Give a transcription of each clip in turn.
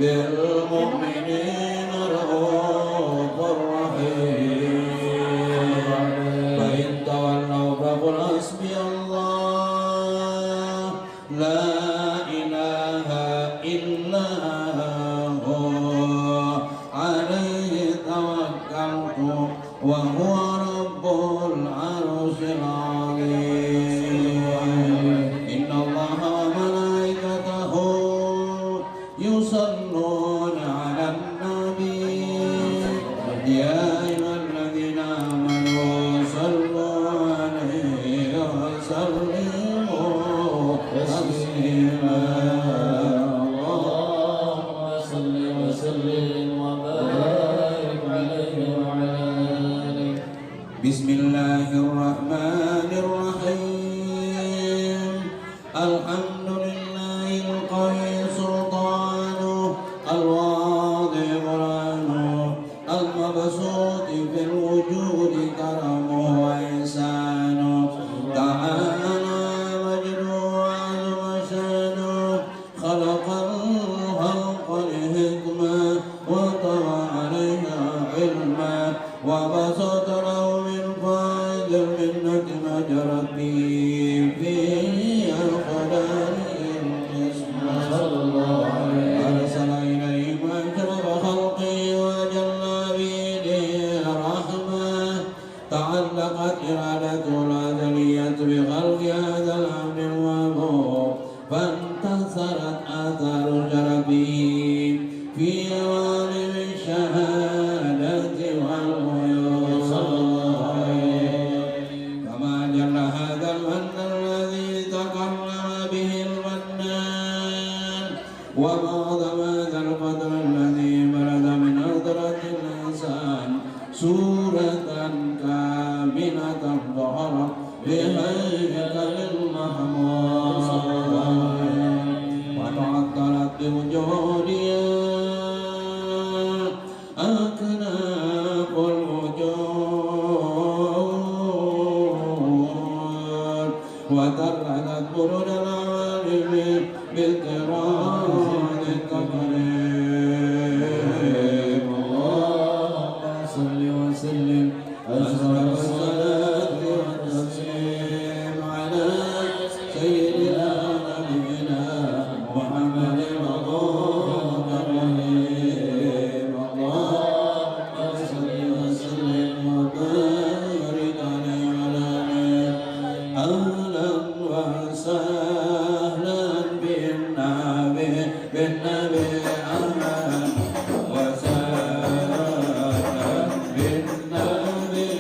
بالمؤمنين رؤوف رحيم فإن تولوا فقل حسبي الله لا إله إلا هو عليه توكلت وهو رب العرش العظيم إن الله وملائكته يصلون على النبي يا أيها الذين آمنوا صلوا عليه وسلموا تسليما اللهم صل وسلم وبارك عليه وعلى آله بسم الله الرحمن الرحيم الحمد لله القوي سلطانه الواضح برهانه المبسوط في الوجود كرمه وإحسانه تعالى مجده وعظم شانه خلق الخلق لحكمة وطوى عليها علما وبسط له من فائد المنة ما جرت به في القدر أرسل إليهم أشرف خلقه وجل بيده رحمة تعلقت إرادته الأزلية بخلق هذا الأمر الموهوب فانتصرت آثار شرفه في عوالم الشهادة والغيوب كما جل هذا المن الذي تكرم به المنان ومعظم هذا القدر الذي برد من حضرة الإنسان سورة كاملة ظهرت بهيكل المحمود وتعطرت بوجودها أكناف الوجود وترعدت برود العوالم بالقران التكريم اللهم صل وسلم أشرف الصلاة والتسليم على سيدنا نبينا محمد الرؤوف الرحيم اللهم صل وسلم وبارك عليه وعلى آله أهلا وسهلا بالنبي أهلا وسهلا بالنبي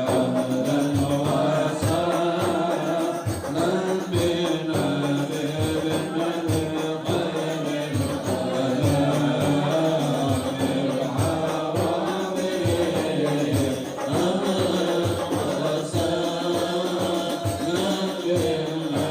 أهلا وسهلا بالنبي خير الحرام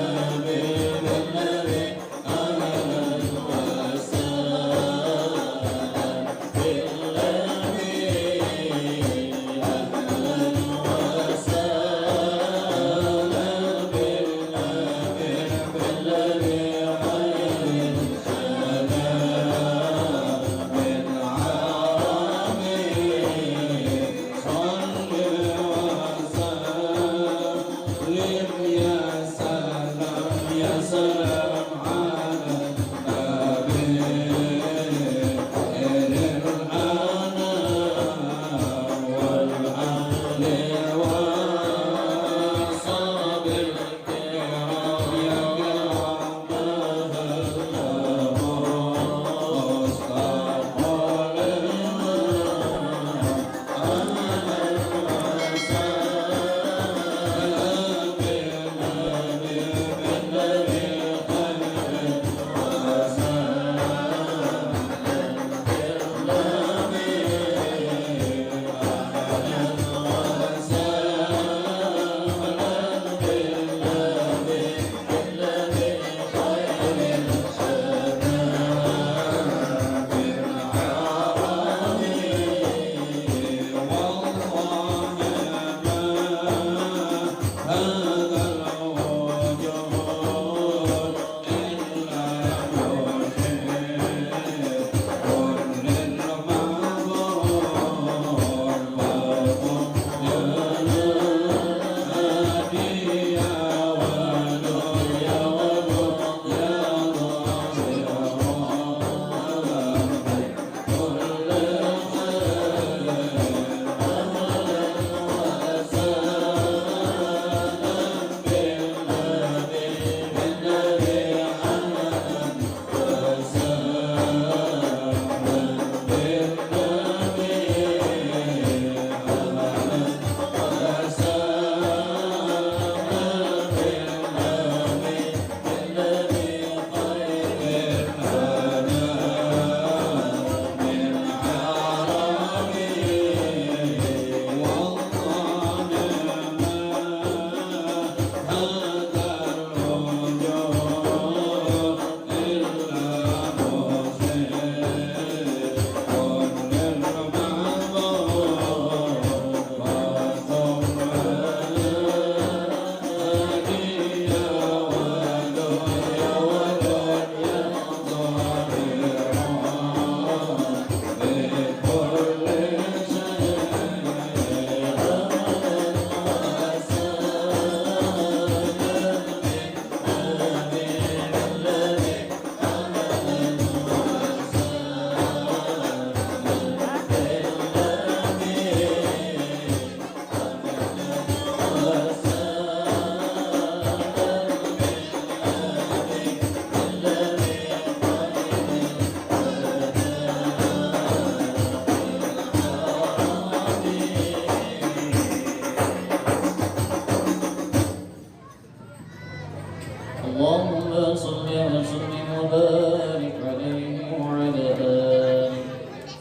اللهم صل وسلم وبارك عليه وعلى آله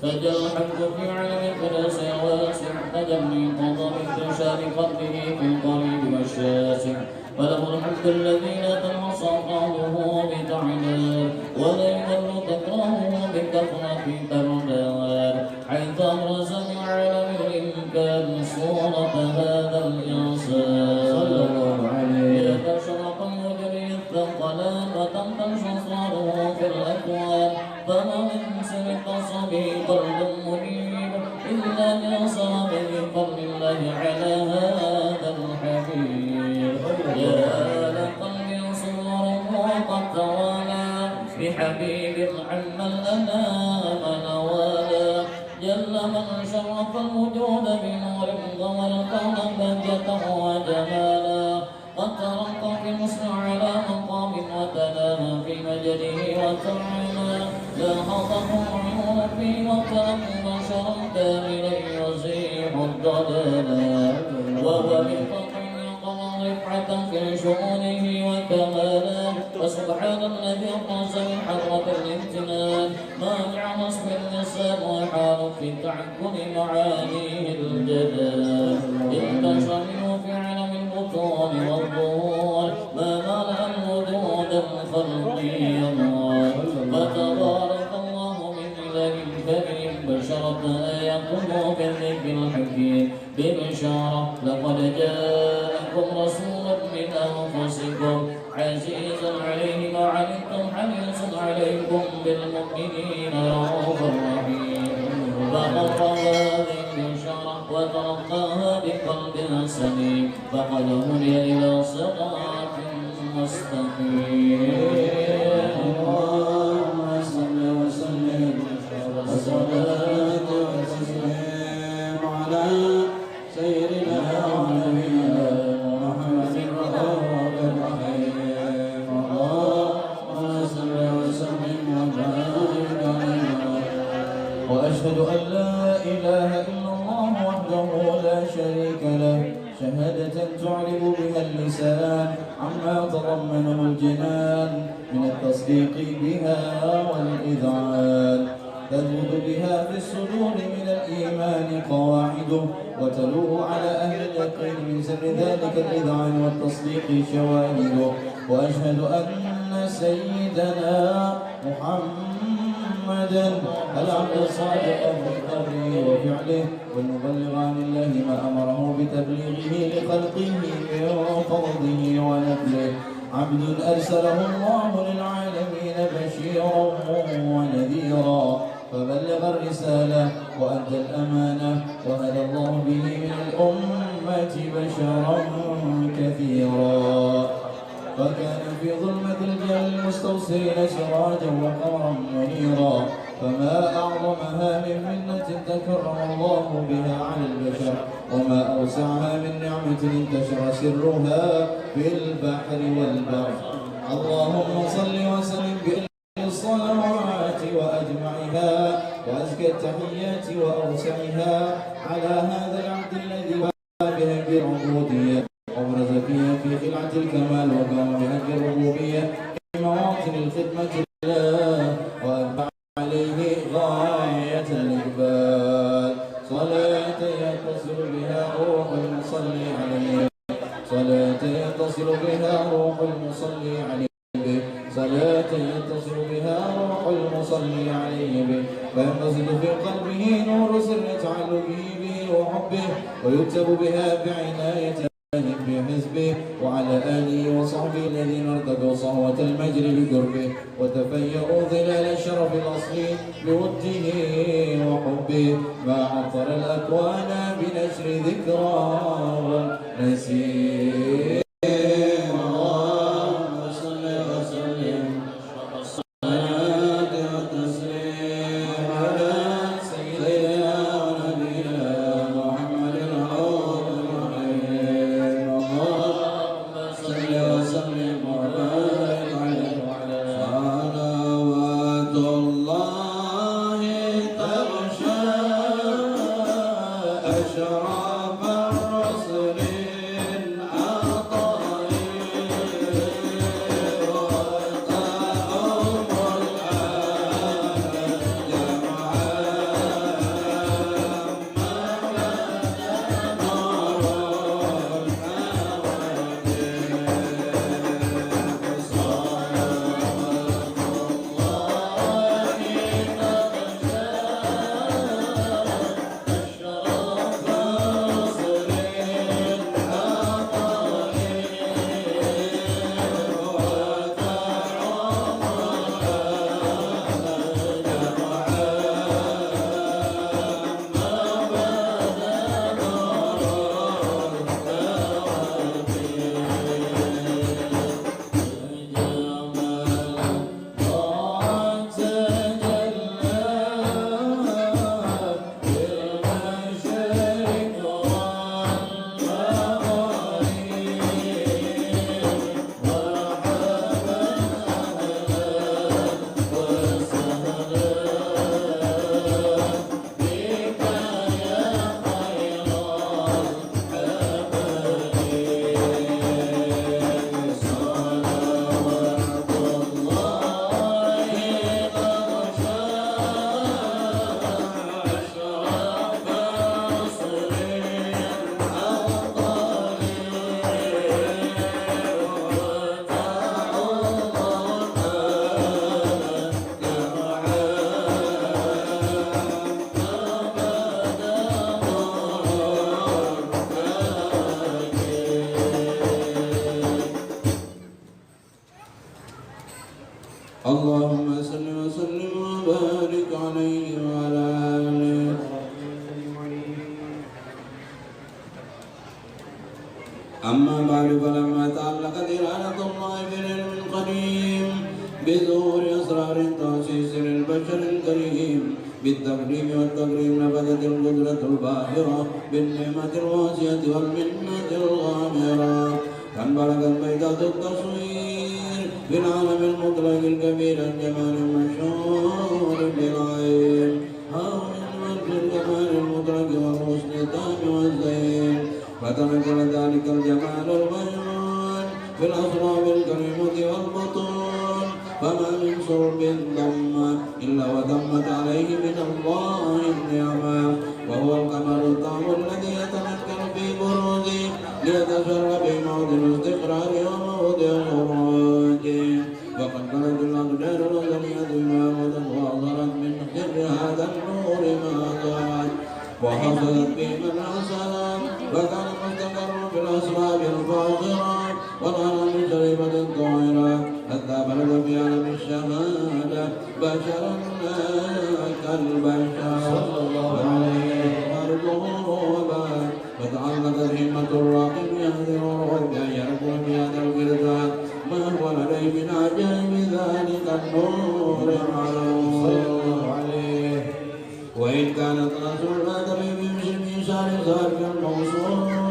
فجل الحمد في علم القدس واسع تجلي قضى انتشار قلبه في القريب والشاسع وله الحمد الذي لا تنصى قوله بتعداد ولا يمل تكرهه بكثرة ترداد حيث أبرز من عالم الإمكان صورة هذا الإنسان صلى الله عليه يتشرق المجري الثقلان وتنتش صوره في الأكوان فما من سرق صبي قلب منيب إلا يصر بفضل الله على هذا الحبيب يا لقلب صور وقد توالى بحبيب عم الأنام نوالا جل من شرف الوجود بنور ضوى الكون بهجة وجمالا قد ترقى في المسلم على مقام وتناهى في مجده وترعنا لا حظه عيون في وكان بشرا كاملا يزيح الضلالا وهو من رفعة في شؤونه وكمالا فسبحان الذي أبرز من حضرة الامتنان مانع نصب اللسان وحال في تعكن معانيه الجلال انتشر منه في علم البطون والظهور ما ملأ الوجود الخلقي فتبارك الله من إله كريم بشرت آياته بالذكر الحكيم ببشارة لقد جاءكم رسول من أنفسكم عزيز عليه ما عنتم حريص عليكم بالمؤمنين رؤوف رحيم فقرأ هذه البشارة وتلقاها بقلب سليم فقد هدي إلى صراط مستقيم اللهم صل وسلم والصلاة والتسليم على سيدنا ونبينا محمد الرؤوف الرحيم اللهم صل وسلم وبارك عليه وأشهد أن لا إله إلا الله وحده لا شريك له شهادة تعرب بها اللسان عما تضمنه الجنان من التصديق بها والإذعان تذود بها في الصدور من الإيمان قواعده وتلوه على أهل اليقين من سر ذلك الإذعان والتصديق شواهده وأشهد أن سيدنا محمدا العبد الصادق في قوله وفعله والمبلغ عن الله ما أمره بتبليغه لخلقه من فضله ونفله عبد أرسله الله للعالمين بشيرا ونذيرا فبلغ الرسالة وأدى الأمانة وهدى الله به من الأمة بشرا كثيرا فكان في ظلمة الجهل المستوصين سراجا وقمرا منيرا فما أعظمها من منة تكرم الله بها على البشر وما أوسعها من نعمة انتشر سرها في البحر والبر اللهم صل وسلم بالصلوات وأجمعها وأزكى التحيات وأوسعها على هذا العبد الذي بها بالعبودية وبرز فيها في خلعة الكمال وقام بهج الربوبية في مواطن الخدمة لله وأتبع عليه غاية الإقبال صلاة يتصل بها روح المصلي عليه صلاة يتصل بها روح المصلي عليه صلاة يتصل بها روح المصلي عليه به فينبسط في قلبه نور سر تعلقه به وحبه ويكتب بها بعنايته في حزبه وعلى آله وصحبه الذين ارتقوا صهوة المجد بقربه وتفيأوا ظلال الشرف الأصلي بوده وحبه ما عطر الأكوان بنشر ذكرى ونسير أشرف الرسل أطاع اللهم صل وسلم وبارك عليه وعلى آله. أما بعد فلما تعلقت إرادة الله في العلم القديم بظهور أسرار تأسيس للبشر الكريم بالتكريم والتكريم نفذت القدرة الباهرة بالنعمة الواسعة والمنة الغامرة فانبلغت بيضة التصوير في العالم المطلق الكبير الجمال المشهور بالعين هاون في الجمال المطلق والحسن التام والزين فتنقل ذلك الجمال المجنون في الأسراب الكريمة والبطون فما من صرب ضم إلا وضمت عليه من الله النعمة وهو القمر الطاهر الذي يتمكن في بروزه ليتجرى بموضع الاستقرار وموضع الخروج وقد بلغت الأقدار الأزلية إمامة وأظهرت من سر هذا النور ما ظهرت وحصلت به من حصلت وكان مستقر في الأسراب الفاخرة والعالم الشريفة الطاهرة حتى بلغ في عالم الشهادة بشرا كالبشر صلى الله عليه وسلم فتعلقت همة الراقب يهدر الرب أن يركب في هذا القردان ما هو لديه من عجائب ذلك النور المعلوم وإن كانت رسول آدم بمثل شعر ذلك الموصول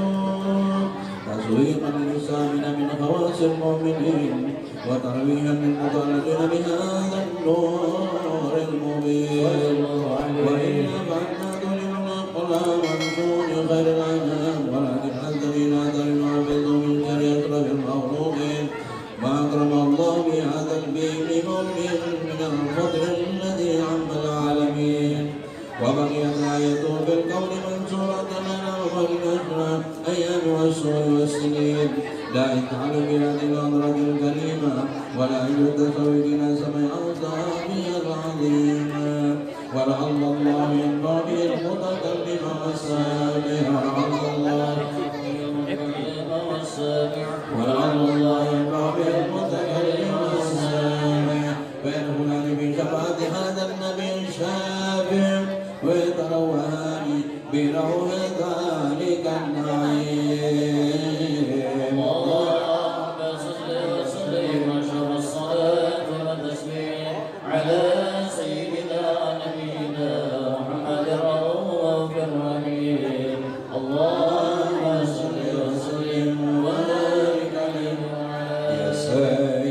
تسويقا للسامن من خواص المؤمنين وترويها للمطالبين بهذا النور المبين وإلا فأنا ظلمنا قلا ونسون خير الأنام ولكن الذين آتوا حفظوا من شر أشرف المخلوقين ما أكرم الله بهذا البيت مؤمن من الفضل الذي عم العالمين وبقيت آيته بالقول منصورة لنا وفي الأشرار أيام والشهور والسنين لا يفعل بهذه الأمراض الكريمة ولا يتصور إلى سمع أوصافه العظيمة ولعل الله ينفع به المتكلم والسامع ولعل الله ينفع به المتكلم والسامع فيدخلان في شفاعة هذا النبي الشافع ويتروهان بروح ذلك النعيم. اللهم صل وسلم واشرف الصلاة والتسليم على سيدنا نبينا محمد رؤوف الرحيم. اللهم صل وسلم وبارك عليه وعلى يا سيدنا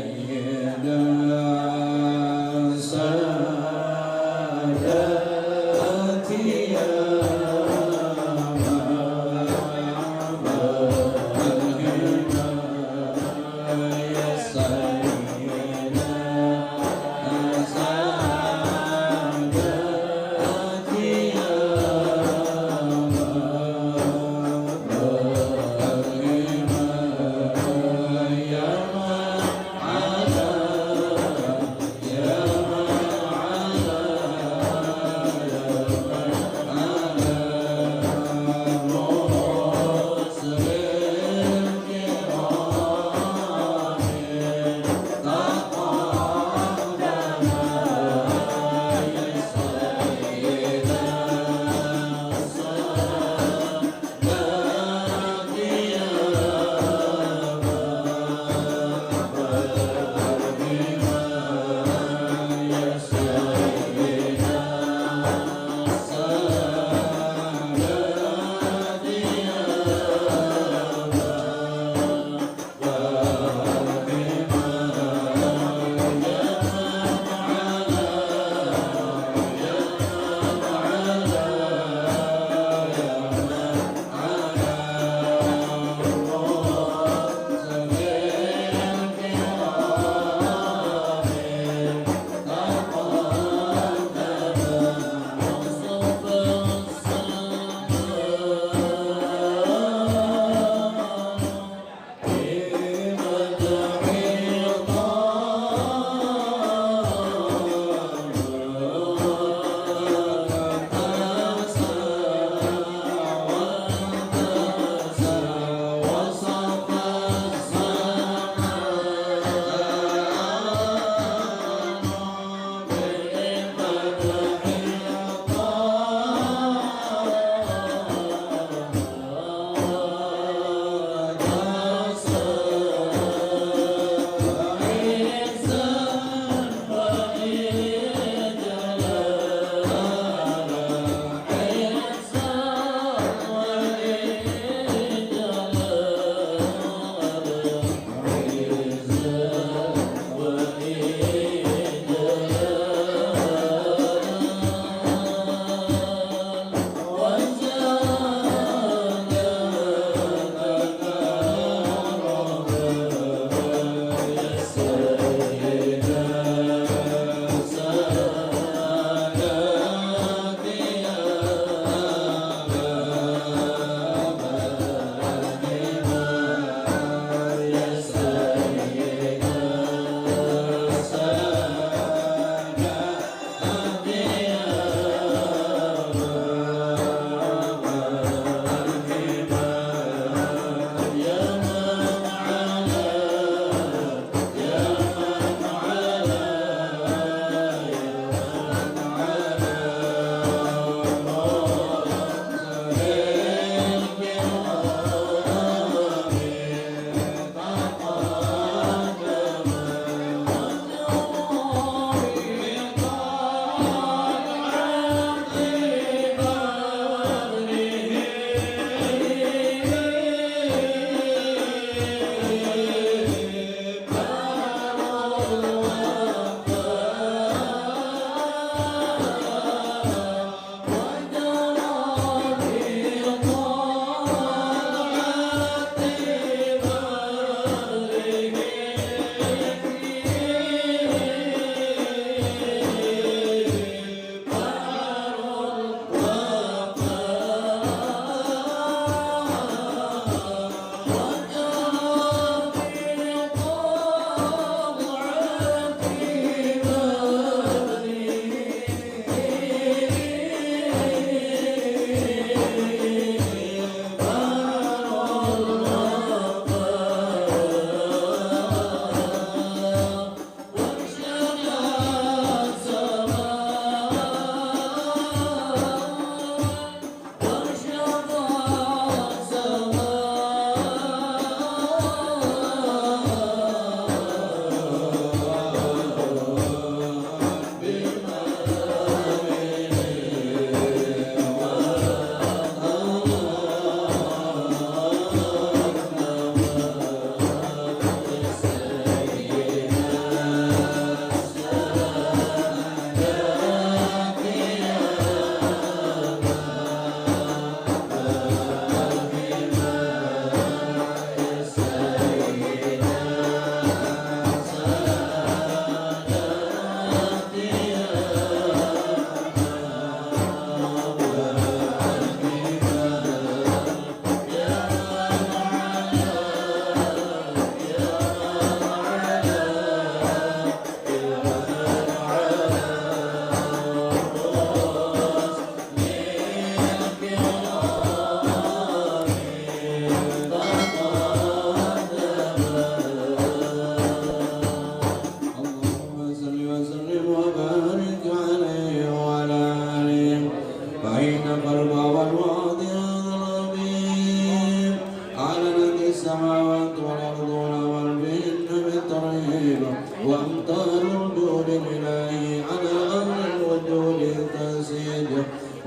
وأمطار الجود الإلهي على أهل الوجود تسيد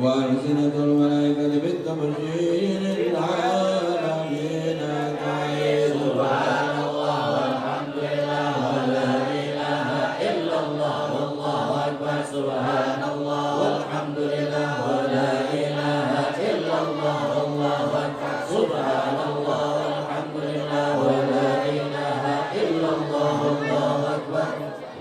وألسنة الملائكة بالتبشير للعالمين تعيد سبحان الله والحمد لله ولا إله إلا الله والله أكبر سبحان الله والحمد لله ولا إله إلا الله والله أكبر سبحان الله والحمد لله ولا إله إلا الله والله أكبر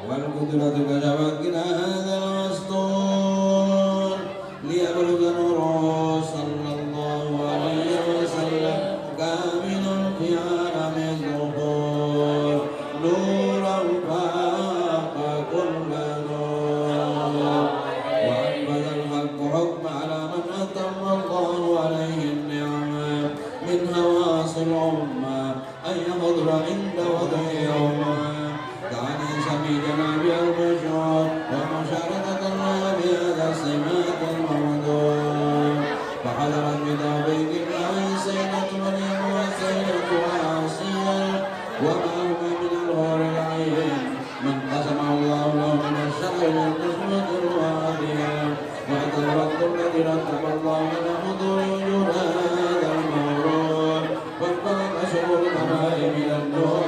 والقدرة كشفت هذا المستور ليبلغ نوره صلى الله عليه وسلم كامل في عالم الظهور نورا فاق كل نور وأنبذ الحق حكم على من أتم الله عليه النعمة من هواس الأمة أن يحضر عند وضعهما كعنيس في جناب البشر ومشاركة الله بهذا السمات الموضوع فحضرت بتوفيق الله سيدة مريم وسيدة آسيا ومعهما من الغور العين من قسمه الله له من الشر للقسمة الواحدة واعتبرت التي رتب الله من حضور وجود هذا المولود وانطلق شهور الغمام من النور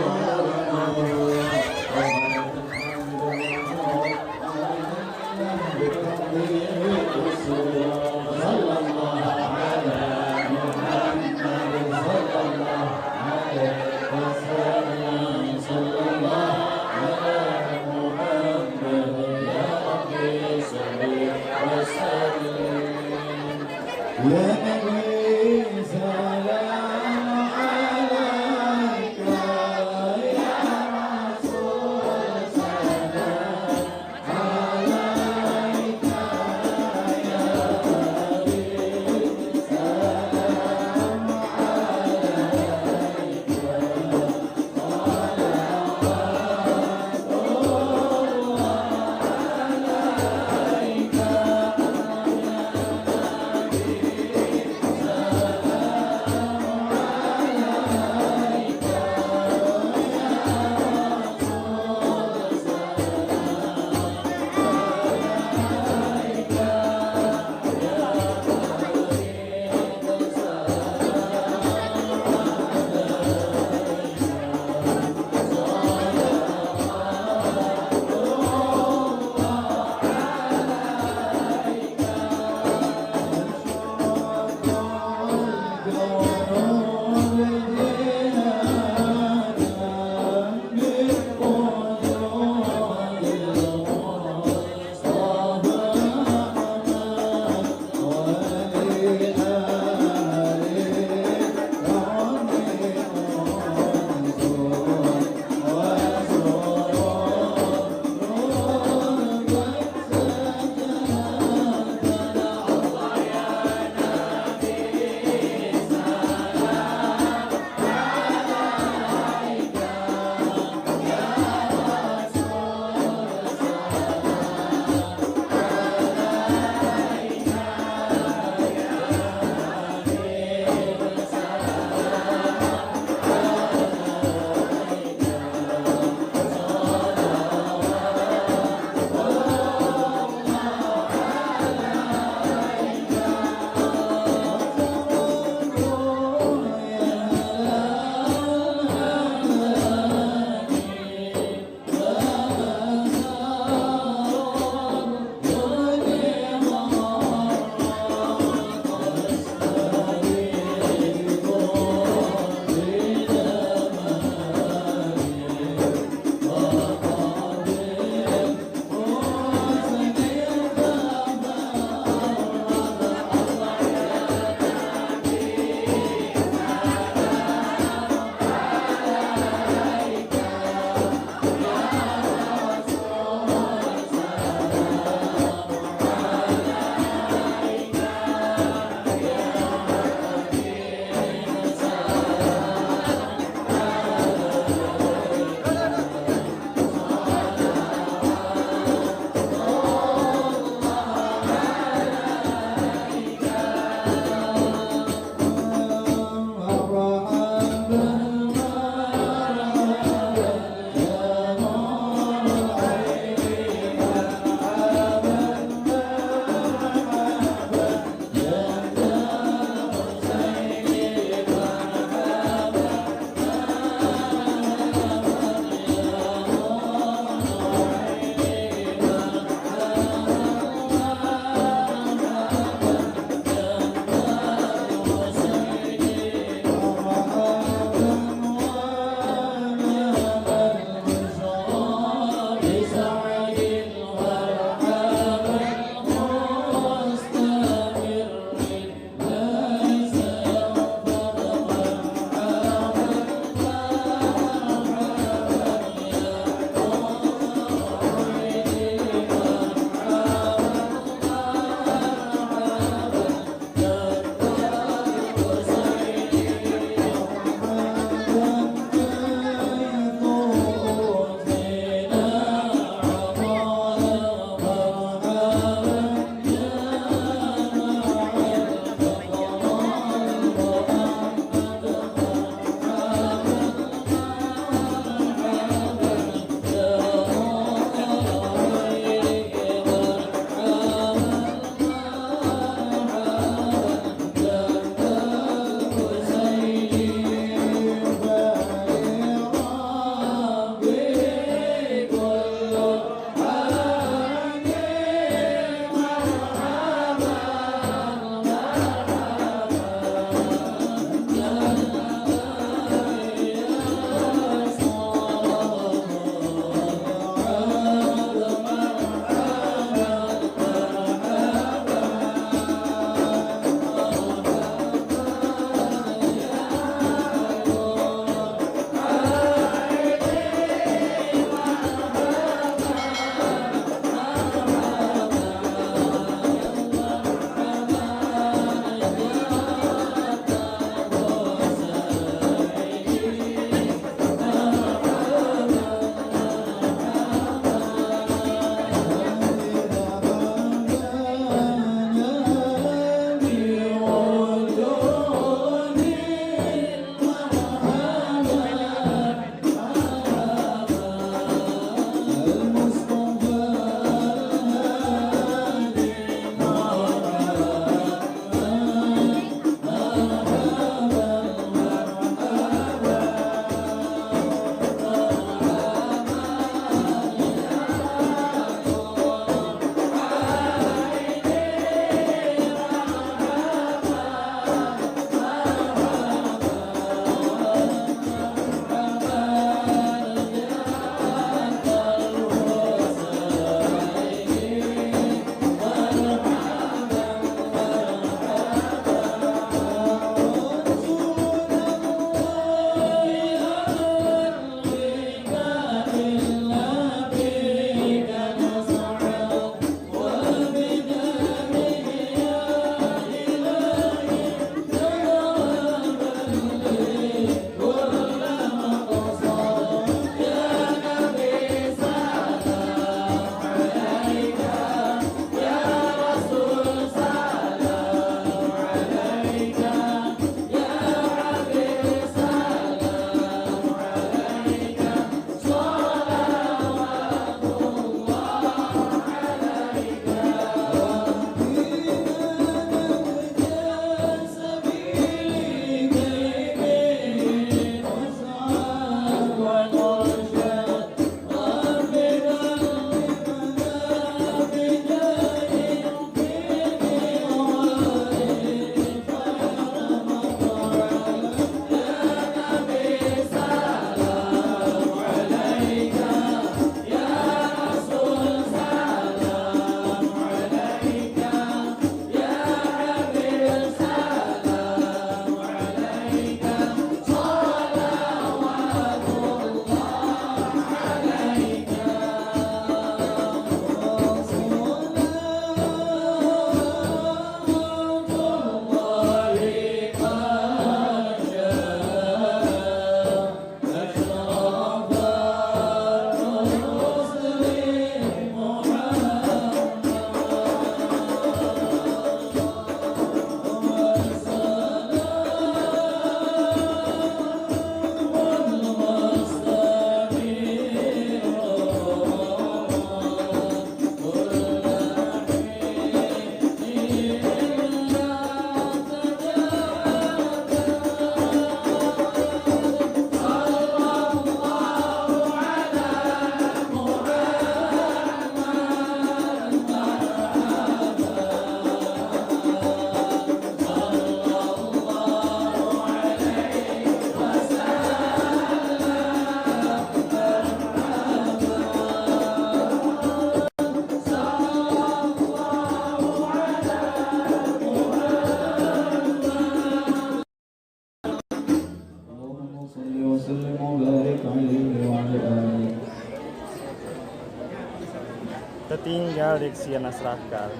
tertinggal di Xian Asrakal.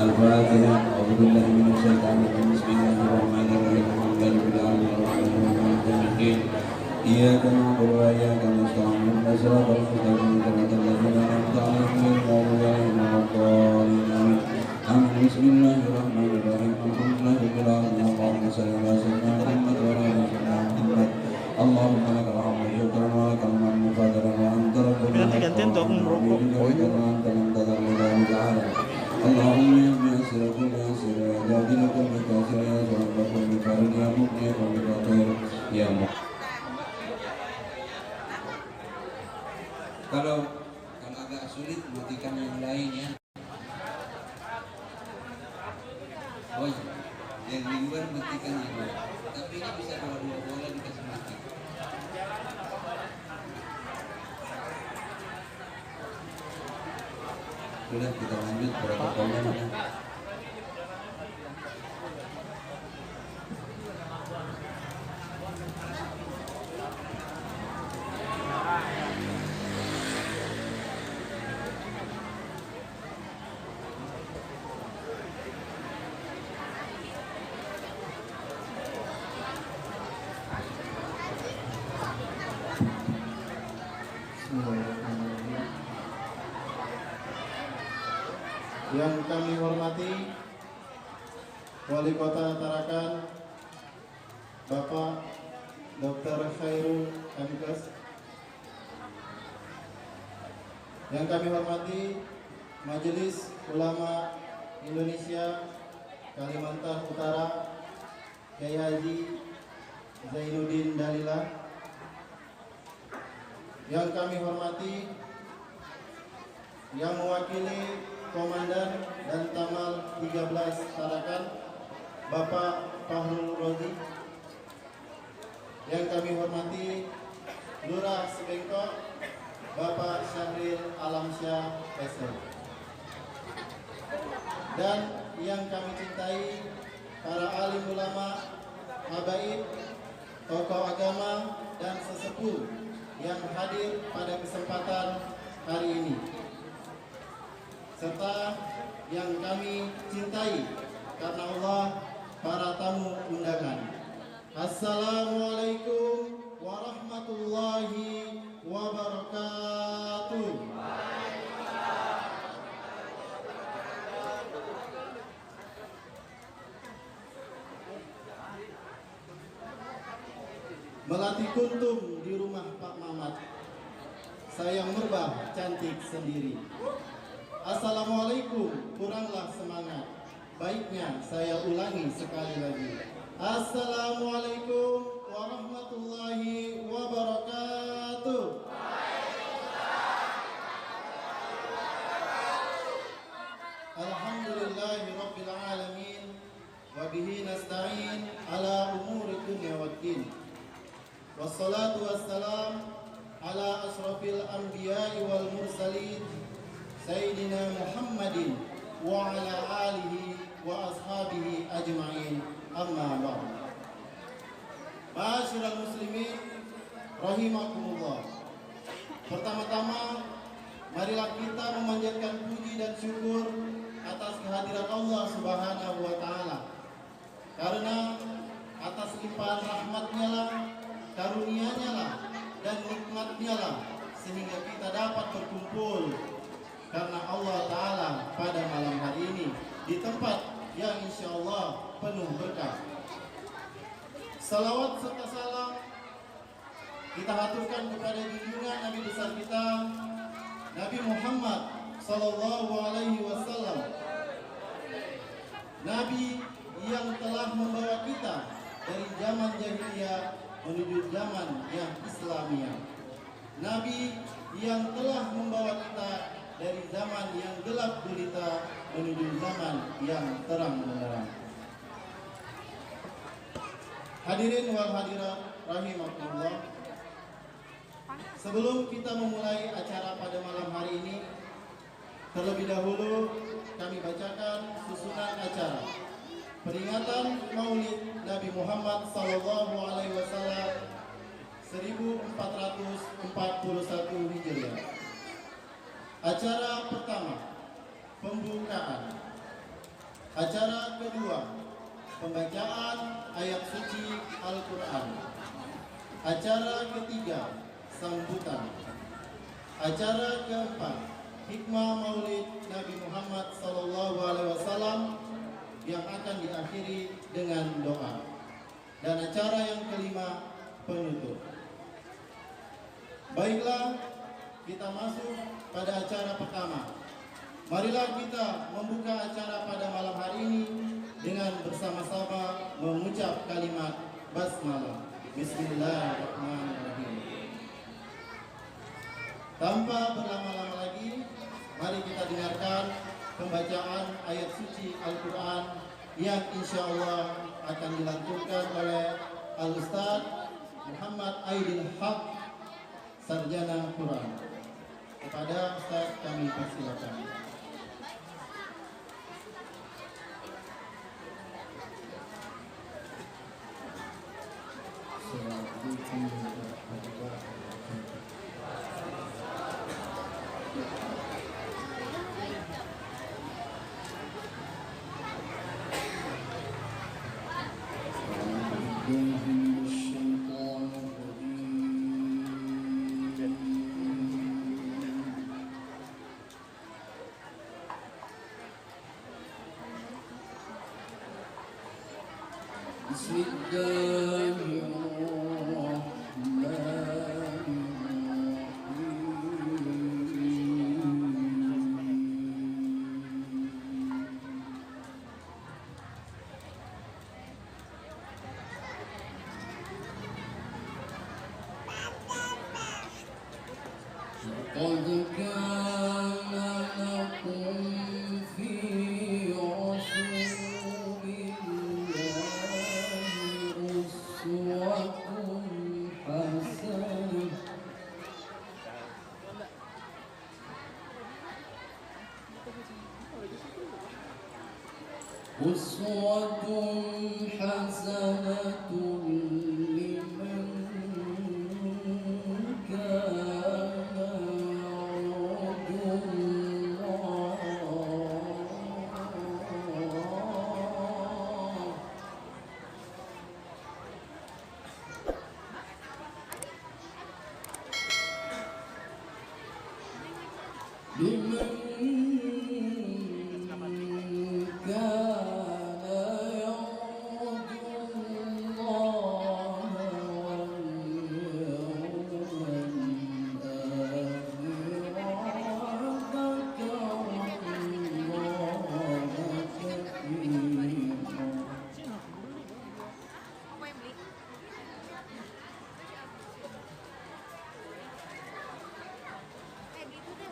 Al-Fatihah. A'udzu billahi minasyaitonir rajim. Bismillahirrahmanirrahim. Alhamdulillahi rabbil alamin. Iyyaka na'budu wa iyyaka nasta'in. Ihdinas siratal mustaqim. Siratal ladzina an'amta 'alaihim ghairil maghdubi 'alaihim waladdallin. Amin. Bismillahirrahmanirrahim. Alhamdulillahi rabbil alamin. Allahumma shalli ala sayyidina Muhammad wa ala ali sayyidina Muhammad. Allahumma lakal hamdu syukran wa lakal hamdu fadlan wa anta rabbuna. Ganti-gantian tuh aku merokok. اللهم يا ميسر كل يسر يا جادل كل كاسر يا صاحب كل فرد يا مغني كل فقير يا Kalau agak sulit matikan yang lain ya. Oh iya, yang di luar matikan yang lain. Tapi ini bisa dua bola dikasih mati. Sudah kita lanjut protokolnya mana? Yang kami hormati Wali Kota Tarakan Bapak Dr. Khairul MKes, yang kami hormati Majelis Ulama Indonesia Kalimantan Utara Kiai Haji Zainuddin Dalilah, yang kami hormati yang mewakili Komandan dan Tamal 13 Tarakan Bapak Fahrul Rozi, yang kami hormati Lurah Sebengkok Bapak Syahril Alamsyah SM, dan yang kami cintai para alim ulama, habaib, tokoh agama dan sesepuh yang hadir pada kesempatan hari ini, serta yang kami cintai karena Allah, para tamu undangan. Assalamualaikum warahmatullahi wabarakatuh. Melatih kuntum di rumah Pak Mamat, sayang merbah cantik sendiri. Assalamualaikum, kuranglah semangat. Baiknya saya ulangi sekali lagi. Assalamualaikum warahmatullahi wabarakatuh. Alhamdulillahi rabbil alamin, wa bihi nasta'in ala umuri dunya waddin. Wassalatu wassalam ala asrafil anbiya'i wal mursalin Sayyidina Muhammadin wa ala alihi wa ashabihi ajma'in, amma ba'd. Ma'asyiral muslimin rahimakumullah. Pertama-tama marilah kita memanjatkan puji dan syukur atas kehadiran Allah Subhanahu wa taala. Karena atas limpahan rahmatnya lah, karunia-Nya lah, dan nikmat-Nya lah, sehingga kita dapat berkumpul karena Allah Ta'ala pada malam hari ini di tempat yang insya Allah penuh berkah. Salawat serta salam kita haturkan kepada junjungan Nabi besar kita, Nabi Muhammad Sallallahu Alaihi Wasallam, Nabi yang telah membawa kita dari zaman jahiliyah menuju zaman yang Islamiyah, Nabi yang telah membawa kita dari zaman yang gelap gulita menuju zaman yang terang benderang. Hadirin wal hadirat rahimakumullah. Sebelum kita memulai acara pada malam hari ini, terlebih dahulu kami kami bacakan susunan acara peringatan Maulid Nabi Muhammad Sallallahu Alaihi Wasallam 1441 Hijriah. Acara pertama, pembukaan. Acara kedua, pembacaan ayat suci Al-Quran. Acara ketiga, sambutan. Acara keempat, hikmah Maulid Nabi Muhammad SAW yang akan diakhiri dengan doa. Dan acara yang kelima, penutup. Baiklah, kita masuk pada acara pertama. Marilah kita membuka acara pada malam hari ini dengan bersama-sama mengucap kalimat basmalah. Bismillahirrahmanirrahim. Tanpa berlama-lama lagi, mari kita dengarkan pembacaan ayat suci Al-Quran yang insya Allah akan dilantunkan oleh Al-Ustaz Muhammad Aidil Haq, Sarjana Quran. Kepada Ustaz kami persilakan. قد كان لكم في رسول الله أسوة حسنة لمن كان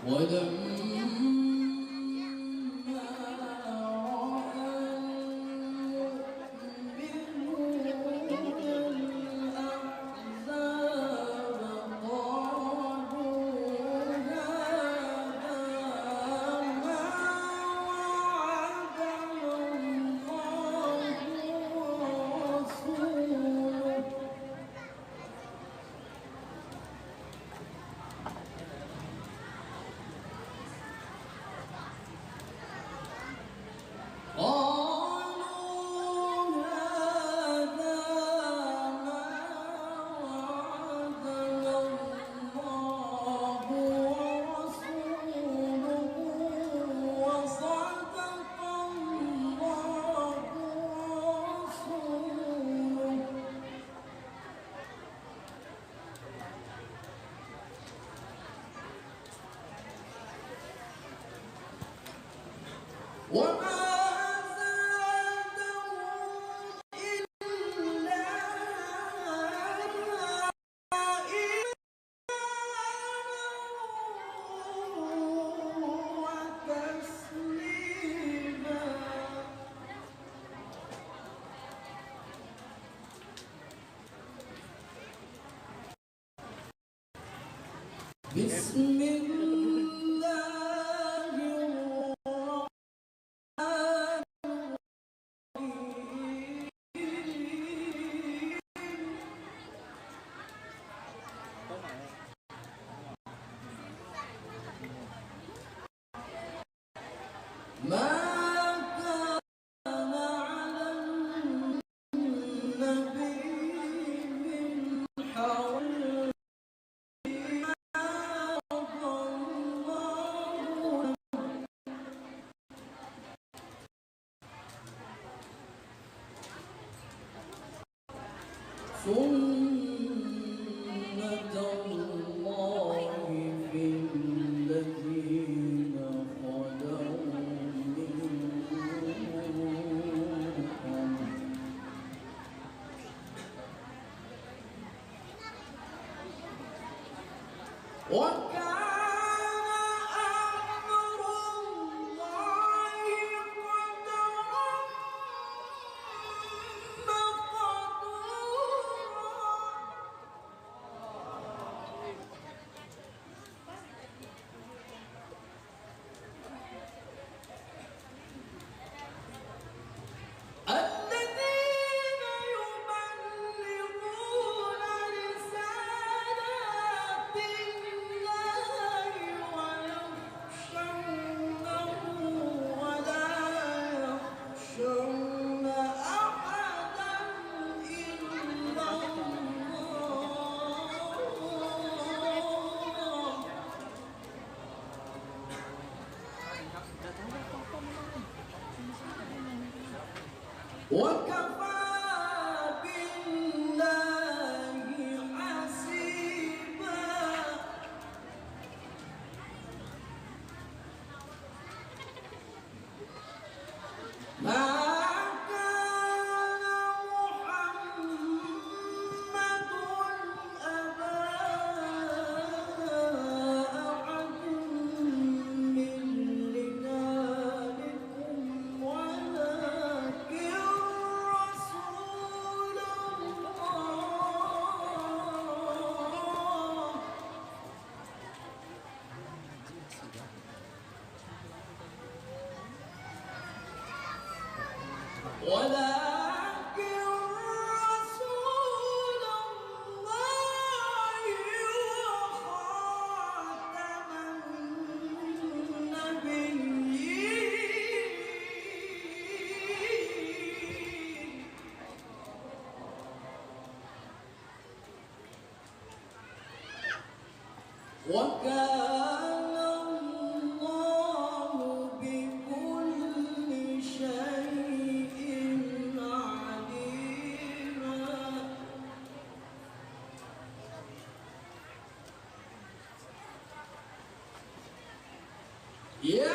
يرجو الله بسم الله سنة الله في الذين خلوا من قبل وكان أمر الله قدرا مقدورا الذين يبلغون رسالات الله ويخشونه ولا يخشون أحدا إلا الله وكفى بالله حسيبا ما كان محمد أبا أحد من رجالكم ولكن رسول الله ولكن رسول الله وخاتم النبيين وكان الله بكل شيء عليما يا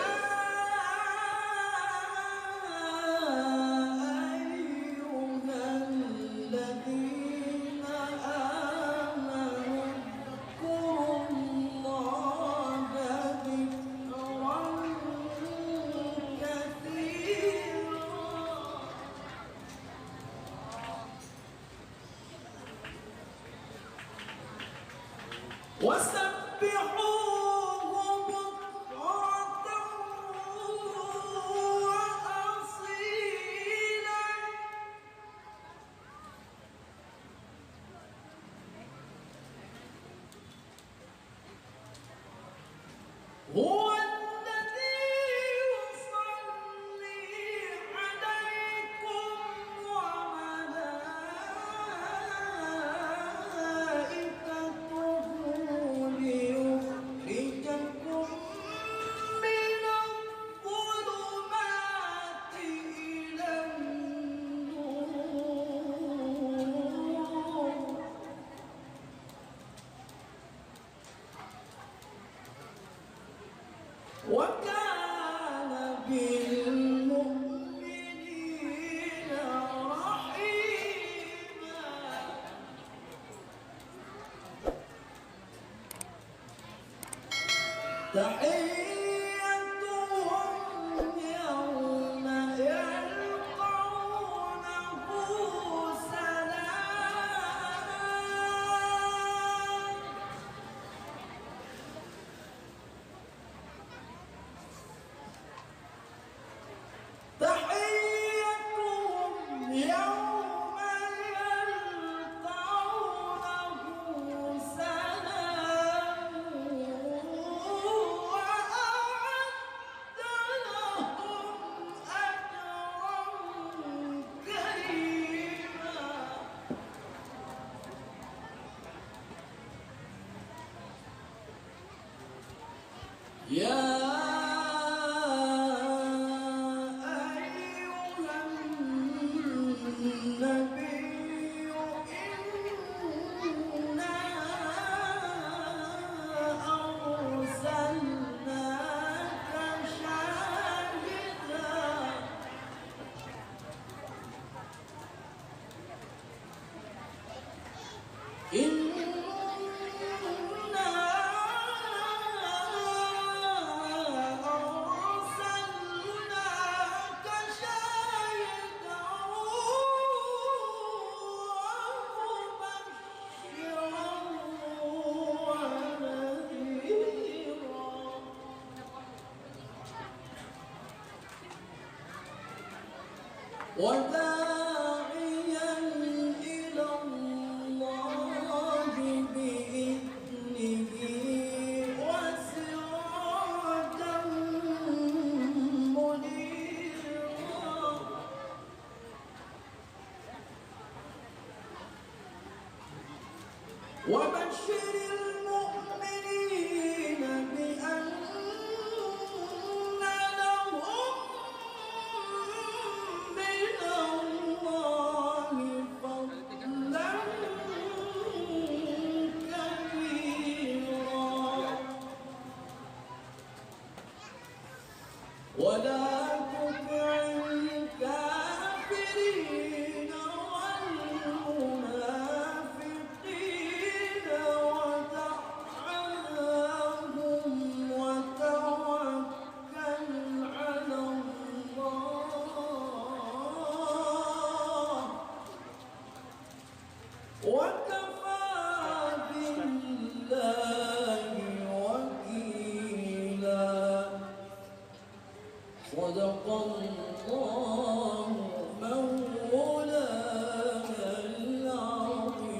أيها الذين آمنوا اذكروا الله ذكرا كثيرا وسبحوه بكرة وأصيلا هو الذي يصلي عليكم وملائكته ليخرجكم من الظلمات إلى النور وكان بالمؤمنين رحيما تحيتهم يوم يلقونه سلام تحيتهم يوم يلقونه سلام وأصل وداعيا إلى الله بإذنه وسراجا منيرا وبشر المؤمنين بأن لهم من الله فضلا كبيرا ولا تطع الكافرين والمنافقين ودع عنهم وتوكل على الله وكفى بالله وكيلا صدق الله مولانا العظيم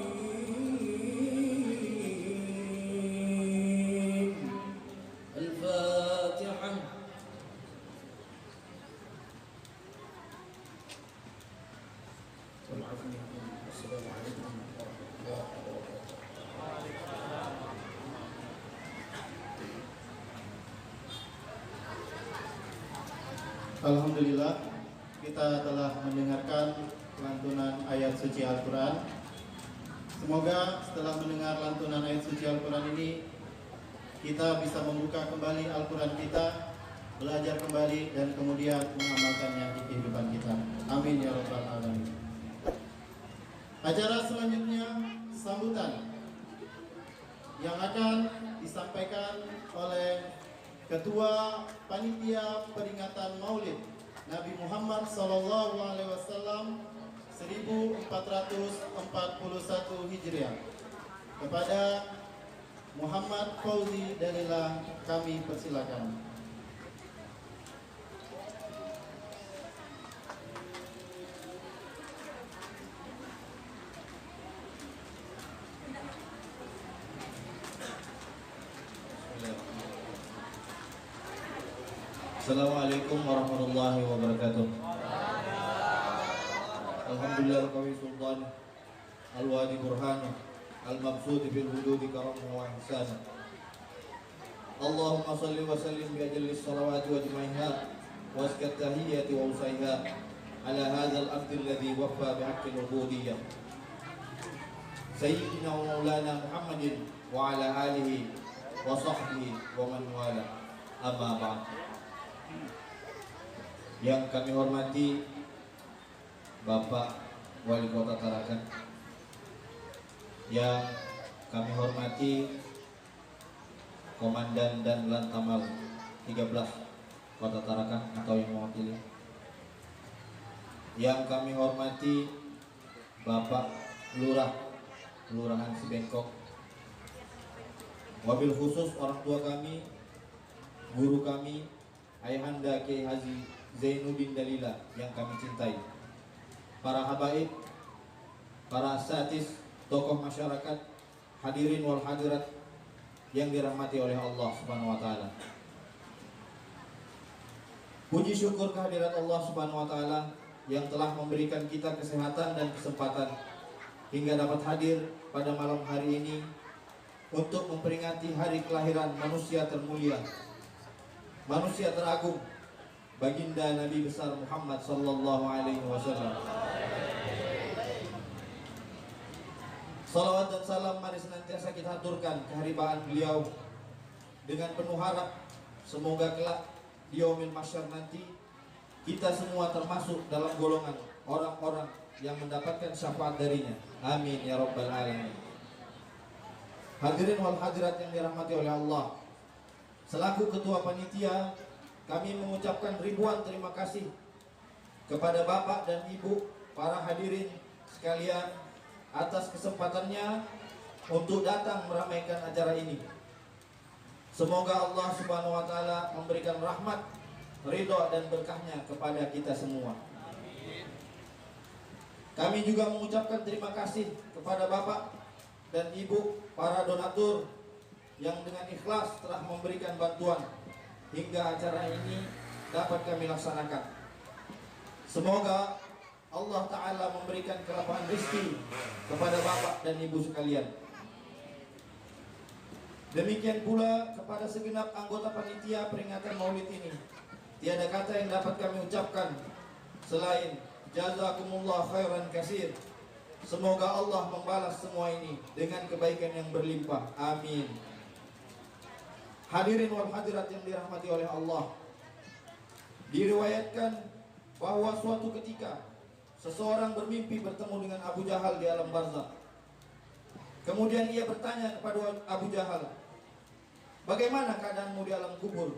الفاتحة السلام عليكم ورحمة الله وبركاته. Alhamdulillah, kita telah mendengarkan lantunan ayat suci Al-Quran. Semoga setelah mendengar lantunan ayat suci Al-Quran ini, kita bisa membuka kembali Al-Quran kita, belajar kembali, dan kemudian mengamalkannya di kehidupan kita. Amin ya rabbal alamin. Acara selanjutnya sambutan yang akan disampaikan oleh Ketua Panitia Peringatan Maulid Nabi Muhammad SAW 1441 Hijriah kepada Muhammad Fauzi Dalillah, kami persilakan. Assalamualaikum warahmatullahi wabarakatuh. Alhamdulillah qawi sultan al-wadi burhan al-mabsud fil hudud karamah wa ihsan. Allahumma salli wa sallim bi ajalli salawati wa jami'iha wa askat tahiyyati wa usaiha ala hadzal abd alladhi waffa bi haqqi al-ubudiyyah sayyidina wa maulana Muhammadin wa ala alihi wa sahbihi wa man wala. Amma ba'd. Yang kami hormati Bapak Wali Kota Tarakan, yang kami hormati Komandan dan Lantamal 13 Kota Tarakan atau yang mewakili, yang kami hormati Bapak Lurah Kelurahan Cibengkok, wabil khusus orang tua kami, guru kami, Ayahanda Kiai Haji Zainuddin Dalillah yang kami cintai, para habaib, para asatis, tokoh masyarakat, hadirin wal hadirat yang dirahmati oleh Allah Subhanahu wa taala. Puji syukur kehadirat Allah Subhanahu wa taala yang telah memberikan kita kesehatan dan kesempatan hingga dapat hadir pada malam hari ini untuk memperingati hari kelahiran manusia termulia, manusia teragung, baginda Nabi besar Muhammad sallallahu alaihi wasallam. Salawat dan salam mari senantiasa kita haturkan keharibaan beliau dengan penuh harap semoga kelak di yaumil mahsyar nanti kita semua termasuk dalam golongan orang-orang yang mendapatkan syafaat darinya. Amin ya rabbal alamin. Hadirin wal hadirat yang dirahmati oleh Allah, selaku ketua panitia, kami mengucapkan ribuan terima kasih kepada Bapak dan Ibu, para hadirin sekalian, atas kesempatannya untuk datang meramaikan acara ini. Semoga Allah Subhanahu wa taala memberikan rahmat, ridho dan berkahnya kepada kita semua. Kami juga mengucapkan terima kasih kepada Bapak dan Ibu para donatur yang dengan ikhlas telah memberikan bantuan hingga acara ini dapat kami laksanakan. Semoga Allah Ta'ala memberikan kelapangan rezeki kepada Bapak dan Ibu sekalian. Demikian pula kepada segenap anggota panitia peringatan Maulid ini. Tiada kata yang dapat kami ucapkan selain jazakumullah khairan katsir. Semoga Allah membalas semua ini dengan kebaikan yang berlimpah. Amin. Hadirin wal hadirat yang dirahmati oleh Allah. Diriwayatkan bahwa suatu ketika seseorang bermimpi bertemu dengan Abu Jahal di alam barzakh. Kemudian ia bertanya kepada Abu Jahal, "Bagaimana keadaanmu di alam kubur?"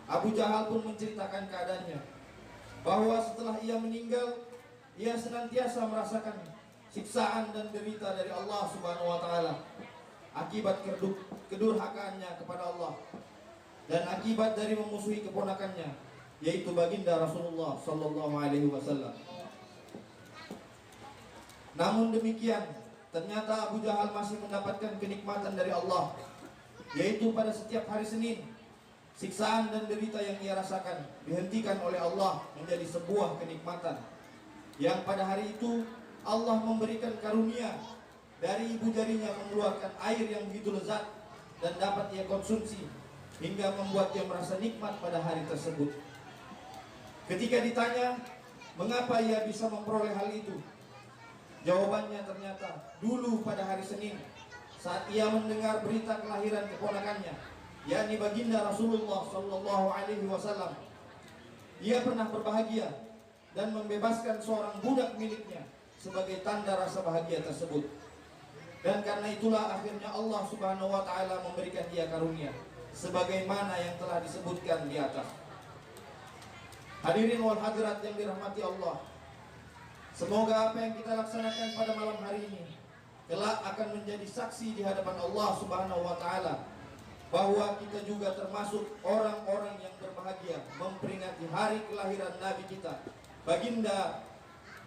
Abu Jahal pun menceritakan keadaannya, bahwa setelah ia meninggal, ia senantiasa merasakan siksaan dan derita dari Allah Subhanahu wa taala akibat kedurhakaannya kepada Allah dan akibat dari memusuhi keponakannya, yaitu baginda Rasulullah sallallahu alaihi wasallam. Namun demikian, ternyata Abu Jahal masih mendapatkan kenikmatan dari Allah, yaitu pada setiap hari Senin, siksaan dan derita yang ia rasakan dihentikan oleh Allah menjadi sebuah kenikmatan, yang pada hari itu Allah memberikan karunia dari ibu jarinya mengeluarkan air yang begitu lezat dan dapat ia konsumsi, hingga membuat ia merasa nikmat pada hari tersebut. Ketika ditanya mengapa ia bisa memperoleh hal itu, jawabannya ternyata dulu pada hari Senin, saat ia mendengar berita kelahiran keponakannya, yakni baginda Rasulullah sallallahu alaihi wasallam, ia pernah berbahagia dan membebaskan seorang budak miliknya sebagai tanda rasa bahagia tersebut. Dan karena itulah akhirnya Allah Subhanahu wa taala memberikan dia karunia sebagaimana yang telah disebutkan di atas. Hadirin wal hadirat yang dirahmati Allah, semoga apa yang kita laksanakan pada malam hari ini kelak akan menjadi saksi di hadapan Allah Subhanahu wa taala bahwa kita juga termasuk orang-orang yang berbahagia memperingati hari kelahiran Nabi kita, baginda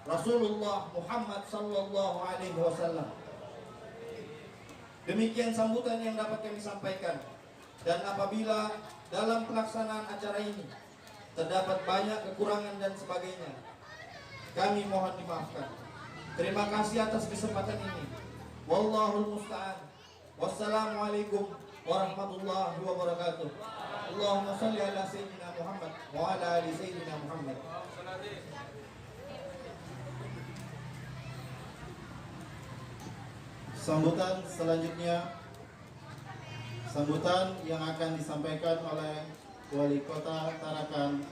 Rasulullah Muhammad sallallahu alaihi wasallam. Demikian sambutan yang dapat kami sampaikan. Dan apabila dalam pelaksanaan acara ini terdapat banyak kekurangan dan sebagainya, kami mohon dimaafkan. Terima kasih atas kesempatan ini. Wallahul musta'an. Wassalamualaikum warahmatullahi wabarakatuh. Allahumma salli ala sayyidina Muhammad wa ala ali sayyidina Muhammad. Sambutan selanjutnya, sambutan yang akan disampaikan oleh Wali Kota Tarakan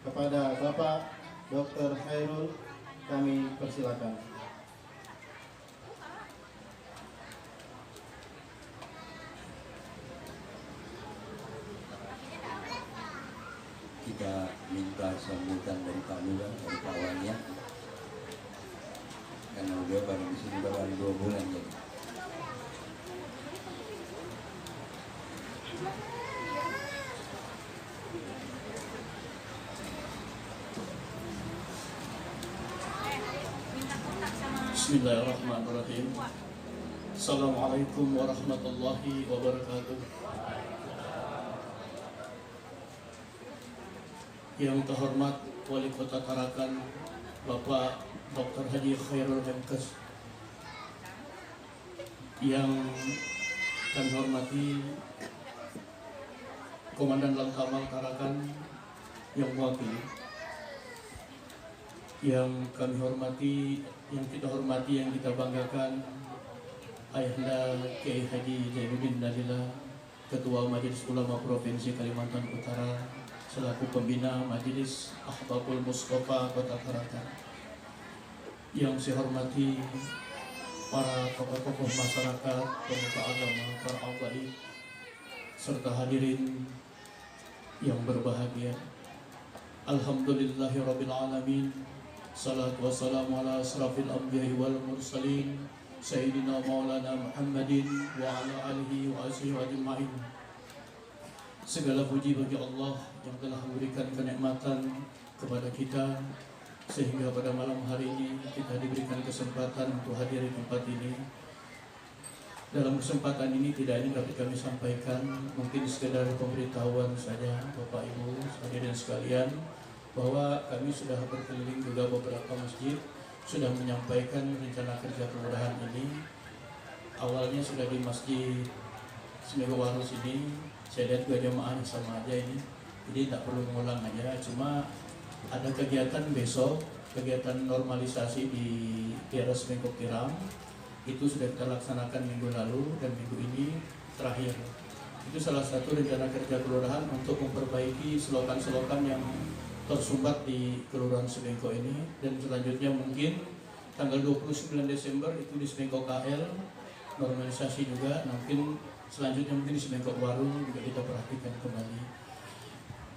kepada Bapak Dr. Khairul, kami persilakan. Kita minta sambutan dari Pak Lura, dari Pak Walia, karena beliau baru di sini baru 2 bulan jadi. Bismillahirrahmanirrahim. Assalamualaikum warahmatullahi wabarakatuh. Yang terhormat Wali Kota Tarakan Bapak Dr. Haji Khairul Menkes, yang kami hormati Komandan Lantamal Tarakan yang mewakili, yang kami hormati, yang kita hormati, yang kita banggakan Ayahanda Kiai Haji Zainuddin Dalila, Ketua Majelis Ulama Provinsi Kalimantan Utara, selaku pembina Majelis Ahbabul Mustafa Kota Tarakan. Yang saya hormati para tokoh-tokoh masyarakat, pemuka agama, para habaib, serta hadirin yang berbahagia. Alhamdulillahirabbil alamin. Salatu wassalamu ala asrafil anbiya'i wal mursalin Sayyidina Maulana Muhammadin wa ala alihi wa ashihi ajma'in. Segala puji bagi Allah yang telah memberikan kenikmatan kepada kita sehingga pada malam hari ini kita diberikan kesempatan untuk hadir di tempat ini. Dalam kesempatan ini tidak ini dapat kami sampaikan, mungkin sekedar pemberitahuan saja Bapak Ibu hadirin sekalian, bahwa kami sudah berkeliling juga beberapa masjid, sudah menyampaikan rencana kerja kelurahan ini. Awalnya sudah di Masjid Semegawarus ini, saya lihat juga jamaahnya sama aja ini, jadi tidak perlu mengulang aja. Cuma ada kegiatan besok, kegiatan normalisasi di daerah Semengkok Tiram. Itu sudah kita laksanakan minggu lalu dan minggu ini terakhir. Itu salah satu rencana kerja kelurahan untuk memperbaiki selokan-selokan yang tersumbat di Kelurahan Semengkok ini. Dan selanjutnya mungkin tanggal 29 Desember itu di Semengkok KL normalisasi juga. Mungkin selanjutnya mungkin di Semengkok Warung juga kita perhatikan kembali.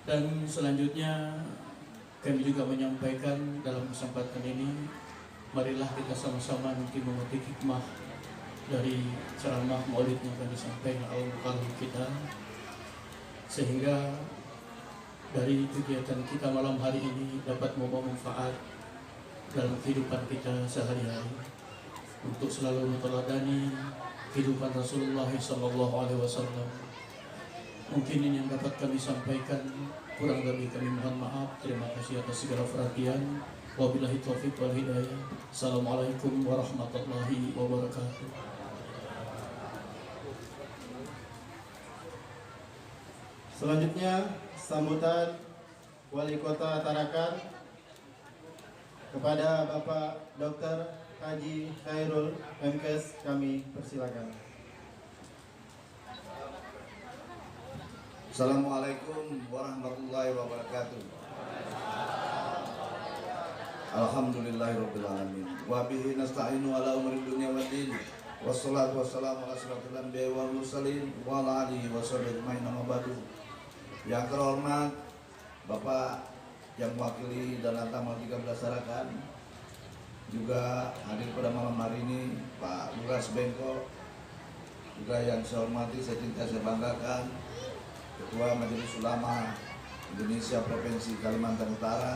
Dan selanjutnya kami juga menyampaikan dalam kesempatan ini, marilah kita sama-sama nanti memetik hikmah dari ceramah maulid yang akan disampaikan oleh al-mukarram kita, sehingga dari kegiatan kita malam hari ini dapat membawa manfaat dalam kehidupan kita sehari-hari untuk selalu meneladani kehidupan Rasulullah SAW. Mungkin ini yang dapat kami sampaikan, kurang lebih kami mohon maaf. Terima kasih atas segala perhatian. Wabillahi taufiq wal hidayah. Assalamualaikum warahmatullahi wabarakatuh. Selanjutnya sambutan Wali Kota Tarakan kepada Bapak Dr. Haji Khairul MKes, kami persilakan. Assalamualaikum warahmatullahi wabarakatuh. Alhamdulillahirabbil alamin. Wa bihi nasta'inu ala umuri dunya waddin. Wassalatu wassalamu ala asyrofil anbiya'i wal mursalin wa ala alihi washabihi ajmain, amma ba'du. Yang terhormat Bapak yang mewakili dan Tamal 13 Tarakan, juga hadir pada malam hari ini Pak Lurah Semengkok, juga yang saya hormati, saya cinta, saya banggakan Ketua Majelis Ulama Indonesia Provinsi Kalimantan Utara,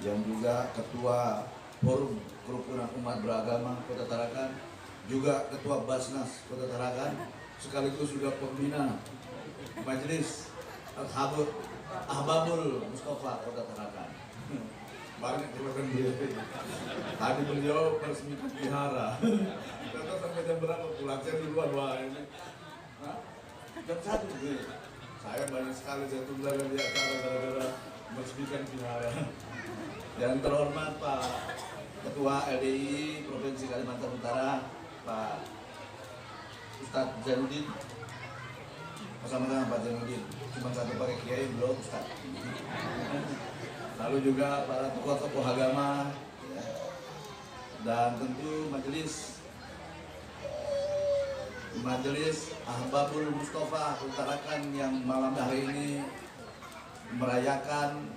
yang juga Ketua Forum Kerukunan Umat Beragama Kota Tarakan, juga Ketua Basnas Kota Tarakan, sekaligus juga pembina Majelis Ahbabul Mustafa Kota Tarakan. Banyak keluarkan beliau. Tadi beliau meresmikan vihara. Kita sampai jam berapa pulang? Saya duluan wah ini. Jam 1. Saya banyak sekali saya tunda di acara gara-gara meresmikan vihara. Yang terhormat Pak Ketua LDI Provinsi Kalimantan Utara, Pak Ustadz Zainuddin. Bersama-sama Pak Zainuddin. Cuma satu pakai kiai, belum Ustadz. Lalu juga para tokoh-tokoh agama, ya. Dan tentu Majelis Ahbabul Mustafa Utarakan yang malam hari ini merayakan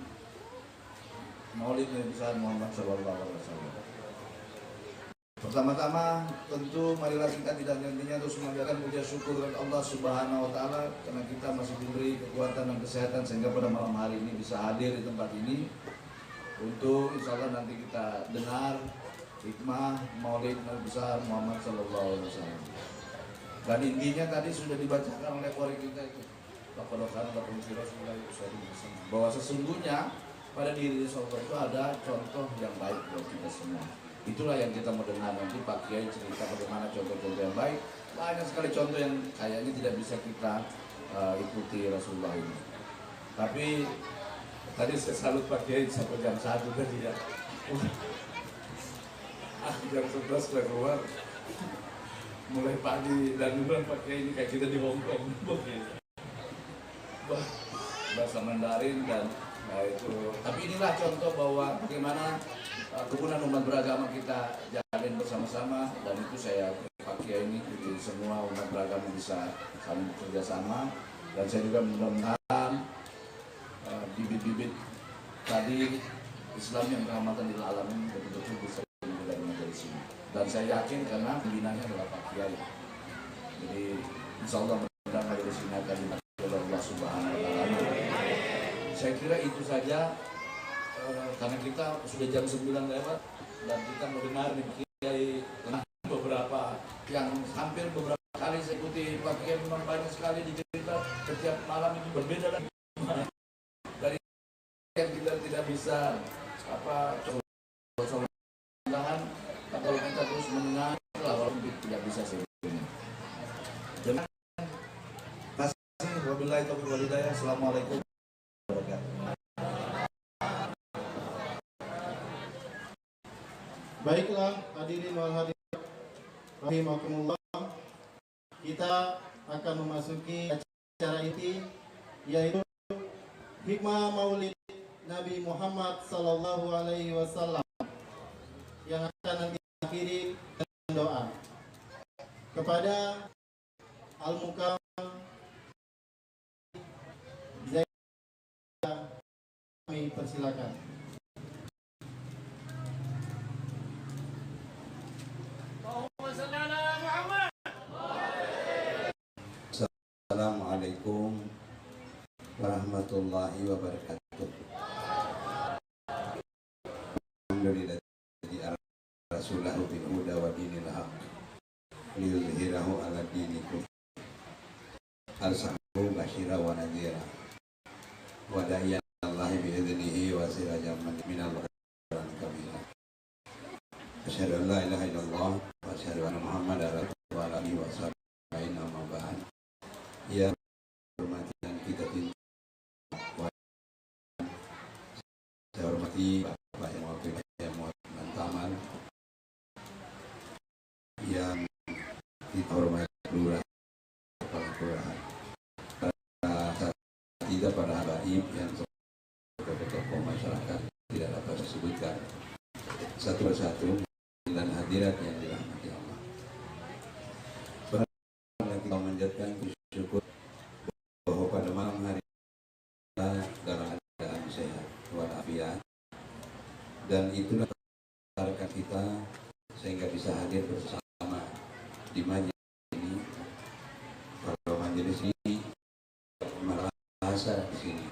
Maulid Nabi besar Muhammad SAW. Pertama-tama tentu marilah kita tidak henti-hentinya terus mengajarkan puja syukur kepada Allah Subhanahu Wa Taala karena kita masih diberi kekuatan dan kesehatan sehingga pada malam hari ini bisa hadir di tempat ini untuk insya Allah nanti kita dengar hikmah Maulid Nabi besar Muhammad SAW. Dan intinya tadi sudah dibacakan oleh qori kita itu bahwa sesungguhnya pada diri Rasulullah itu ada contoh yang baik buat kita semua. Itulah yang kita mau dengar nanti Pak Kiai cerita bagaimana contoh-contoh yang baik. Banyak sekali contoh yang kayaknya tidak bisa kita ikuti Rasulullah ini. Tapi tadi saya salut Pak Kiai sampai jam 1 tadi ya. Jam 11 sudah keluar. Mulai pagi dan duluan pakai ini kayak kita di Hong Kong. Bahasa Mandarin dan itu. Tapi inilah contoh bahwa bagaimana kerukunan umat beragama kita jalin bersama-sama, dan itu saya pakai ini jadi semua umat beragama bisa saling bekerja sama. Dan saya juga mudah-mudahan bibit-bibit tadi Islam yang rahmatan lil alamin betul-betul bisa dari sini. Dan saya yakin karena pembinanya adalah Pak Kiai. Jadi insya Allah mudah-mudahan majelis ini akan diberkati oleh Allah Subhanahu Wa Taala. Saya kira itu saja karena kita sudah jam 9 lewat dan kita mendengar nih Kiai beberapa yang hampir beberapa kali saya ikuti Pak Kiai, memang banyak sekali dicerita setiap malam itu berbeda lagi dari yang kita tidak bisa tahan atau kita terus mendengar walaupun tidak bisa sebelumnya. Terima kasih. Wabillahi taufiq wal hidayah. Assalamualaikum warahmatullahi wabarakatuh. Baiklah hadirin wal hadirat rahimakumullah, kita akan memasuki acara inti, yaitu hikmah Maulid Nabi Muhammad sallallahu alaihi wasallam yang akan nanti diakhiri dengan doa. Kepada Al-Mukam kami persilakan. Assalamualaikum warahmatullahi wabarakatuh. Alhamdulillah Rasulahu bil huda wa dinil haq liyuzhirahu ala dini kulli. Arsalahu basyira wa nadhira wa da'iyan Allah bi idnihi wa sirajan minal khairan kabira. Asyhadu an la ilaha illallah wa asyhadu anna Muhammadar rasulullah wa sahbihi amma ba'd. Ya hormati dan kita cinta, saya hormati Bapak yang wakil yang Taman, yang kita hormati lurah, kepala kelurahan, para tidak para habaib yang tokoh masyarakat tidak dapat disebutkan satu persatu, dan hadirat yang dirahmati Allah. Kita menjadikan syukur bahwa pada malam hari kita dalam keadaan sehat walafiat, dan itulah mengantarkan kita sehingga bisa hadir bersama di majelis ini. Kalau majelis ini merasa di sini,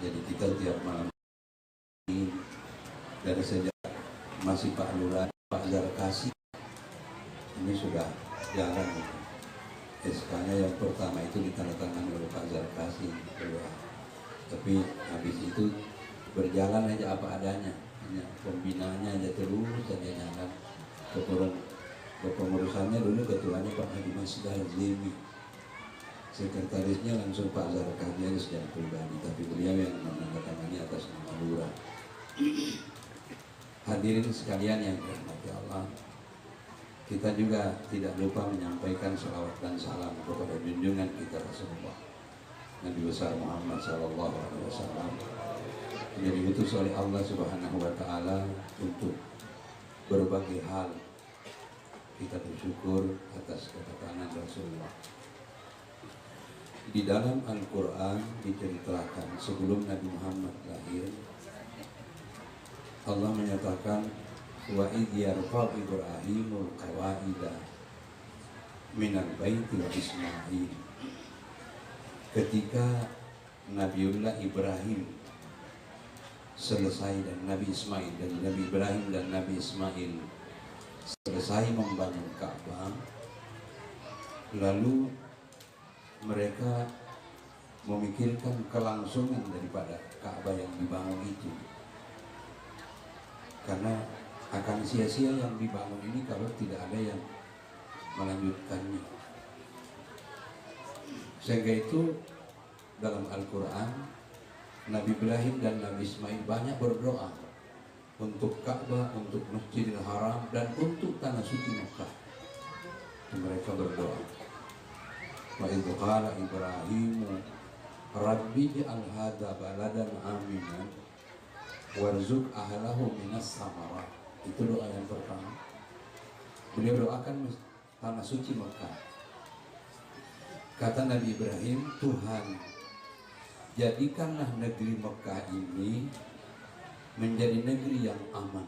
jadi kita tiap malam ini dari sejak masih Pak Lurah, Pak Zarkasi ini sudah jalan. SK-nya yang pertama itu ditandatangani oleh Pak Zarkasi kedua, tapi habis itu berjalan aja apa adanya, hanya pembinaannya aja terus saja jalan. Kepengurusannya dulu ketuanya Pak Haji Masdar Zimi, sekretarisnya langsung Pak Zarkasi secara pribadi, tapi beliau yang menandatangani atas nama lurah. Hadirin sekalian yang dirahmati Allah, kita juga tidak lupa menyampaikan salawat dan salam kepada junjungan kita Rasulullah Nabi besar Muhammad sallallahu alaihi wasallam, yang diutus oleh Allah Subhanahu wa taala untuk berbagai hal. Kita bersyukur atas kedatangan Rasulullah. Di dalam Al-Qur'an diceritakan sebelum Nabi Muhammad lahir, Allah menyatakan wa idh yarfa'u Ibrahimul qawaida minal baiti wa Ismail. Ketika Nabiullah Ibrahim selesai dan Nabi Ismail, dan Nabi Ibrahim dan Nabi Ismail selesai membangun Ka'bah, lalu mereka memikirkan kelangsungan daripada Ka'bah yang dibangun itu, karena akan sia-sia yang dibangun ini kalau tidak ada yang melanjutkannya. Sehingga itu dalam Al-Quran Nabi Ibrahim dan Nabi Ismail banyak berdoa untuk Ka'bah, untuk Masjidil Haram, dan untuk tanah suci Mekah. Mereka berdoa, wa idh qala Ibrahim rabbi ij'al hadza baladan aminan warzuq ahlahu minas samarat. Itu doa yang pertama. Beliau doakan tanah suci Mekah. Kata Nabi Ibrahim, Tuhan, jadikanlah negeri Mekah ini menjadi negeri yang aman.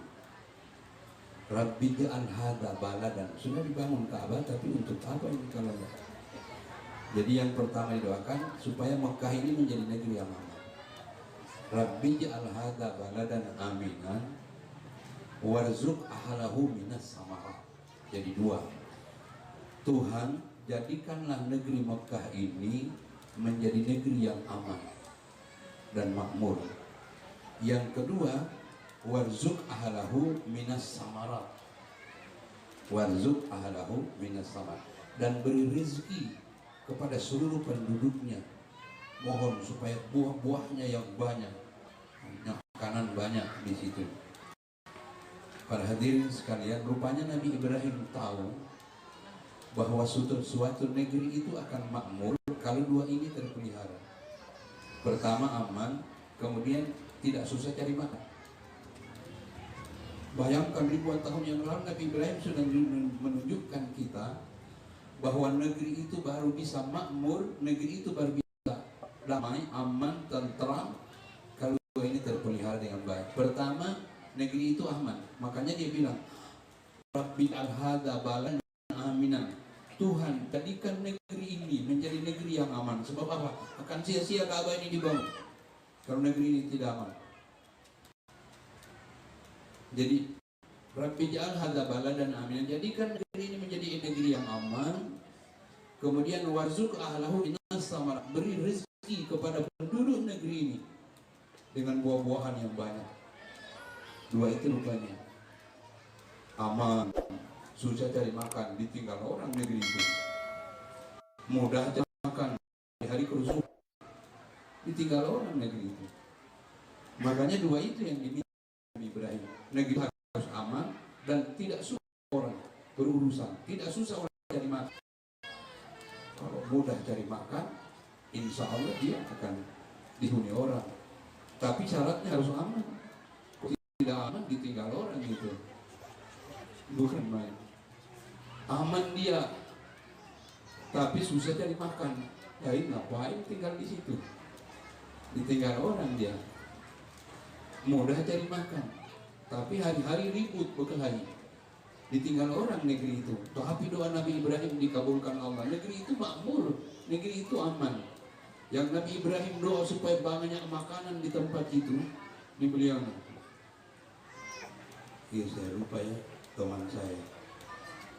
Rabbi ja'al hadza baladan. Sudah dibangun Ka'bah, tapi untuk apa ini kalau enggak? Jadi yang pertama didoakan supaya Mekah ini menjadi negeri yang aman. Rabbi ja'al hadza baladan aminan warzuq ahlahu minas samarat. Jadi dua. Tuhan, jadikanlah negeri Mekah ini menjadi negeri yang aman dan makmur. Yang kedua, warzuq ahlahu minas samarat. Warzuq ahlahu minas samarat. Dan beri rezeki kepada seluruh penduduknya. Mohon supaya buah-buahnya yang banyak, makanan banyak di situ. Para hadirin sekalian, rupanya Nabi Ibrahim tahu bahwa suatu negeri itu akan makmur kalau dua ini terpelihara. Pertama aman, kemudian tidak susah cari makan. Bayangkan ribuan tahun yang lalu Nabi Ibrahim sudah menunjukkan kita bahwa negeri itu baru bisa makmur, negeri itu baru bisa damai, aman, tentram kalau dua ini terpelihara dengan baik. Pertama, negeri itu aman, makanya dia bilang Rabbi al-hadza baladan aminan. Tuhan, jadikan negeri ini menjadi negeri yang aman. Sebab apa? Akan sia-sia Ka'bah ini dibangun kalau negeri ini tidak aman. Jadi Rabbi ja'al hadza baladan aminan, jadikan negeri ini menjadi negeri yang aman. Kemudian warzuq ahlahu minas samarat, beri rezeki kepada penduduk negeri ini dengan buah-buahan yang banyak. Dua itu rupanya aman, susah cari makan, ditinggal orang negeri itu. Mudah cari makan, hari kerusuhan, ditinggal orang negeri itu. Makanya dua itu yang diminta Nabi Ibrahim. Negeri harus aman dan tidak susah orang berurusan, tidak susah orang cari makan. Kalau mudah cari makan, insya Allah dia akan dihuni orang. Tapi syaratnya harus aman. Tidak aman ditinggal orang gitu, bukan main. Aman dia, tapi susah cari makan. Ya ngapain tinggal di situ? Ditinggal orang dia. Mudah cari makan, tapi hari-hari ribut berkelahi. Ditinggal orang negeri itu. Tapi doa Nabi Ibrahim dikabulkan Allah. Negeri itu makmur, negeri itu aman. Yang Nabi Ibrahim doa supaya banyak makanan di tempat itu, di beliau. Iya, saya lupa ya, teman saya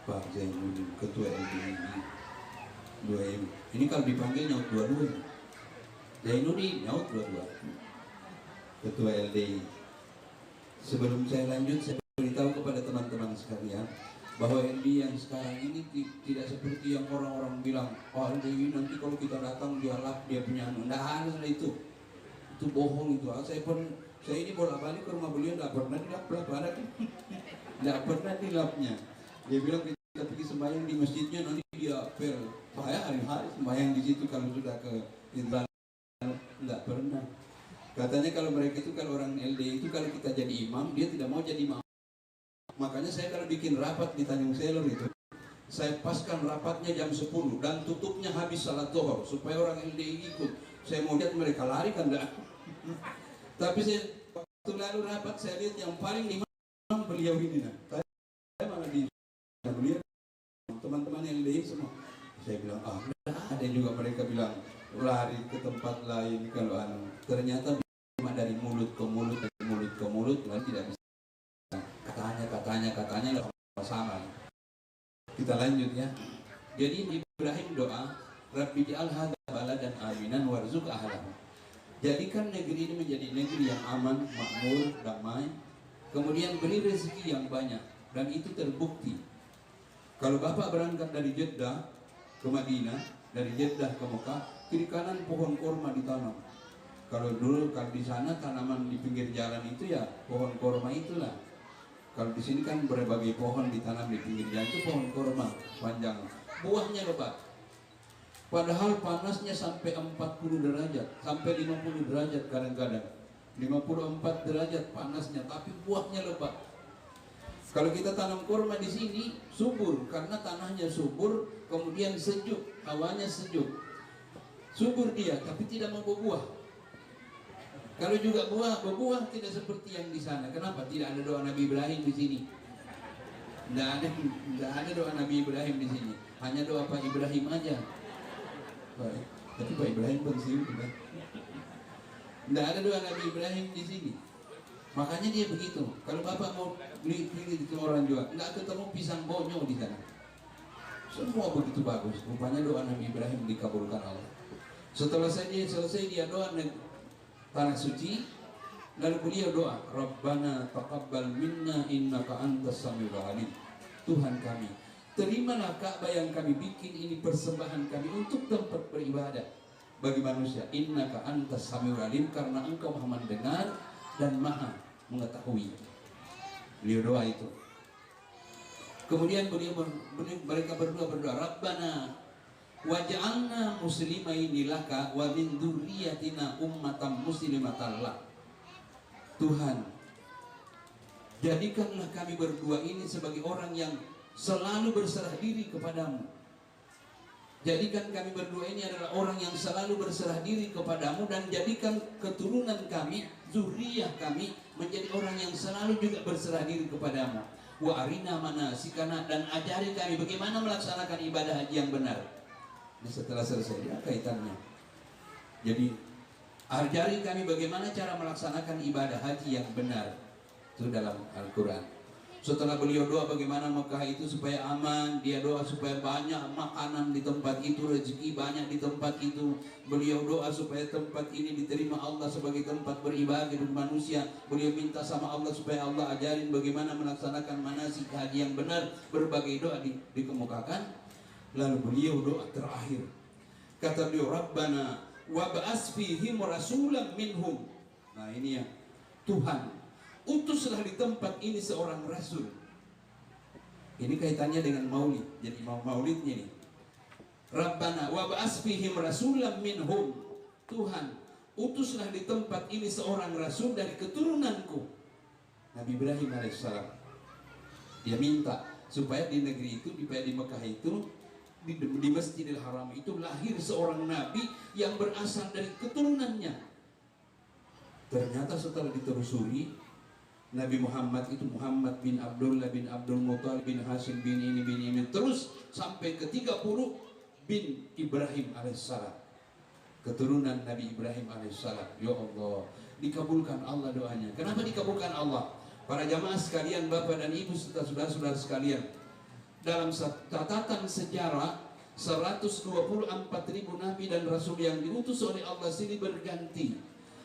Pak Zainuddin, ketua LDI dua ini. Ini kalau dipanggil nyaut dua-dua. Zainuddin nyaut dua-dua, ketua LDI. Sebelum saya lanjut, saya beritahu kepada teman-teman sekalian bahwa LDI yang sekarang ini tidak seperti yang orang-orang bilang, oh LDI nanti kalau kita datang dia lap, dia punya anu. Nggak ada itu bohong itu. Saya ini bolak-balik ke rumah beliau, nggak pernah dilap-lap, nggak pernah dilapnya. Dia bilang kita pergi sembahyang di masjidnya, nanti dia apel. Saya hari-hari sembahyang di situ kalau sudah ke Intan, nggak pernah. Katanya kalau mereka itu, kalau orang LD itu kalau kita jadi imam, dia tidak mau jadi imam. Makanya saya kalau bikin rapat di Tanjung Selor itu, saya paskan rapatnya jam 10 dan tutupnya habis salat zuhur supaya orang LD ikut. Saya mau lihat mereka lari kan enggak. Tapi saya waktu lalu rapat saya lihat yang paling imam beliau ini. Saya malah di beliau teman-teman yang LDI semua. Saya bilang ada juga mereka bilang lari ke tempat lain kalau ternyata cuma dari mulut ke mulut, dari mulut ke mulut, lalu tidak bisa katanya sama. Kita lanjut ya. Jadi Ibrahim doa Rabbi ja'al hadza baladan aminan warzuq ahlahu. Jadikan negeri ini menjadi negeri yang aman, makmur, damai. Kemudian beri rezeki yang banyak. Dan itu terbukti. Kalau Bapak berangkat dari Jeddah ke Madinah, dari Jeddah ke Mekah, kiri kanan pohon korma ditanam. Kalau di sana tanaman di pinggir jalan itu ya pohon korma itulah. Kalau di sini kan berbagai pohon ditanam di pinggir jalan, itu pohon korma panjang. Buahnya lebat. Padahal panasnya sampai 40 derajat, sampai 50 derajat kadang-kadang. 54 derajat panasnya, tapi buahnya lebat. Kalau kita tanam kurma di sini subur karena tanahnya subur, kemudian sejuk, hawanya sejuk. Subur dia, tapi tidak membuah. Kalau juga berbuah tidak seperti yang di sana. Kenapa? Tidak ada doa Nabi Ibrahim di sini. Tidak ada doa Nabi Ibrahim di sini. Hanya doa Pak Ibrahim aja. Baik. Tapi Pak Ibrahim pensiun sudah. Tidak ada doa Nabi Ibrahim di sini. Makanya dia begitu. Kalau bapak mau beli ke orang juga, nggak ketemu pisang bonyol di sana. Semua begitu bagus. Rupanya doa Nabi Ibrahim dikabulkan Allah. Setelah selesai dia doa tanah suci, lalu beliau doa, Rabbana taqabbal minna innaka antas samiul alim. Tuhan kami, terimalah Ka'bah yang kami bikin ini persembahan kami untuk tempat beribadah bagi manusia. Innaka antas samiul alim, karena engkau maha mendengar dan maha mengetahui. Beliau doa itu. Kemudian mereka berdua berdoa, Rabbana waj'alna muslimaini laka wa min dzurriyyatina ummatan muslimatan lak. Tuhan, jadikanlah kami berdua ini sebagai orang yang selalu berserah diri kepadamu. Jadikan kami berdua ini adalah orang yang selalu berserah diri kepadamu, dan jadikan keturunan kami, zuriyah kami, menjadi orang yang selalu juga berserah diri kepadamu. Wa arina manasikana, dan ajari kami bagaimana melaksanakan ibadah haji yang benar. Ini setelah selesai ya, kaitannya. Jadi ajari kami bagaimana cara melaksanakan ibadah haji yang benar. Itu dalam Al-Quran. Setelah beliau doa bagaimana Mekah itu supaya aman, dia doa supaya banyak makanan di tempat itu, rezeki banyak di tempat itu. Beliau doa supaya tempat ini diterima Allah sebagai tempat beribadah untuk manusia. Beliau minta sama Allah supaya Allah ajarin bagaimana melaksanakan manasik haji yang benar. Berbagai doa dikemukakan. Lalu beliau doa terakhir, kata beliau, Rabbana wa ba'as fihim rasulan minhum. Nah ini ya, Tuhan, utuslah di tempat ini seorang rasul. Ini kaitannya dengan maulid. Jadi maulidnya ini, Rabbana wa ba'as fihim rasulan minhum. Tuhan, utuslah di tempat ini seorang rasul dari keturunanku. Nabi Ibrahim alaihissalam. Dia minta supaya di negeri itu, di Mekah itu, di Masjidil Haram itu lahir seorang nabi yang berasal dari keturunannya. Ternyata setelah ditelusuri, Nabi Muhammad itu Muhammad bin Abdullah bin Abdul Muttalib bin Hashim bin ini terus sampai ke 30 bin Ibrahim alaihissalam, keturunan Nabi Ibrahim alaihissalam. Ya Allah, dikabulkan Allah doanya. Kenapa dikabulkan Allah? Para jamaah sekalian, bapak dan ibu serta saudara-saudara sekalian, dalam catatan sejarah 124.000 nabi dan rasul yang diutus oleh Allah sini berganti.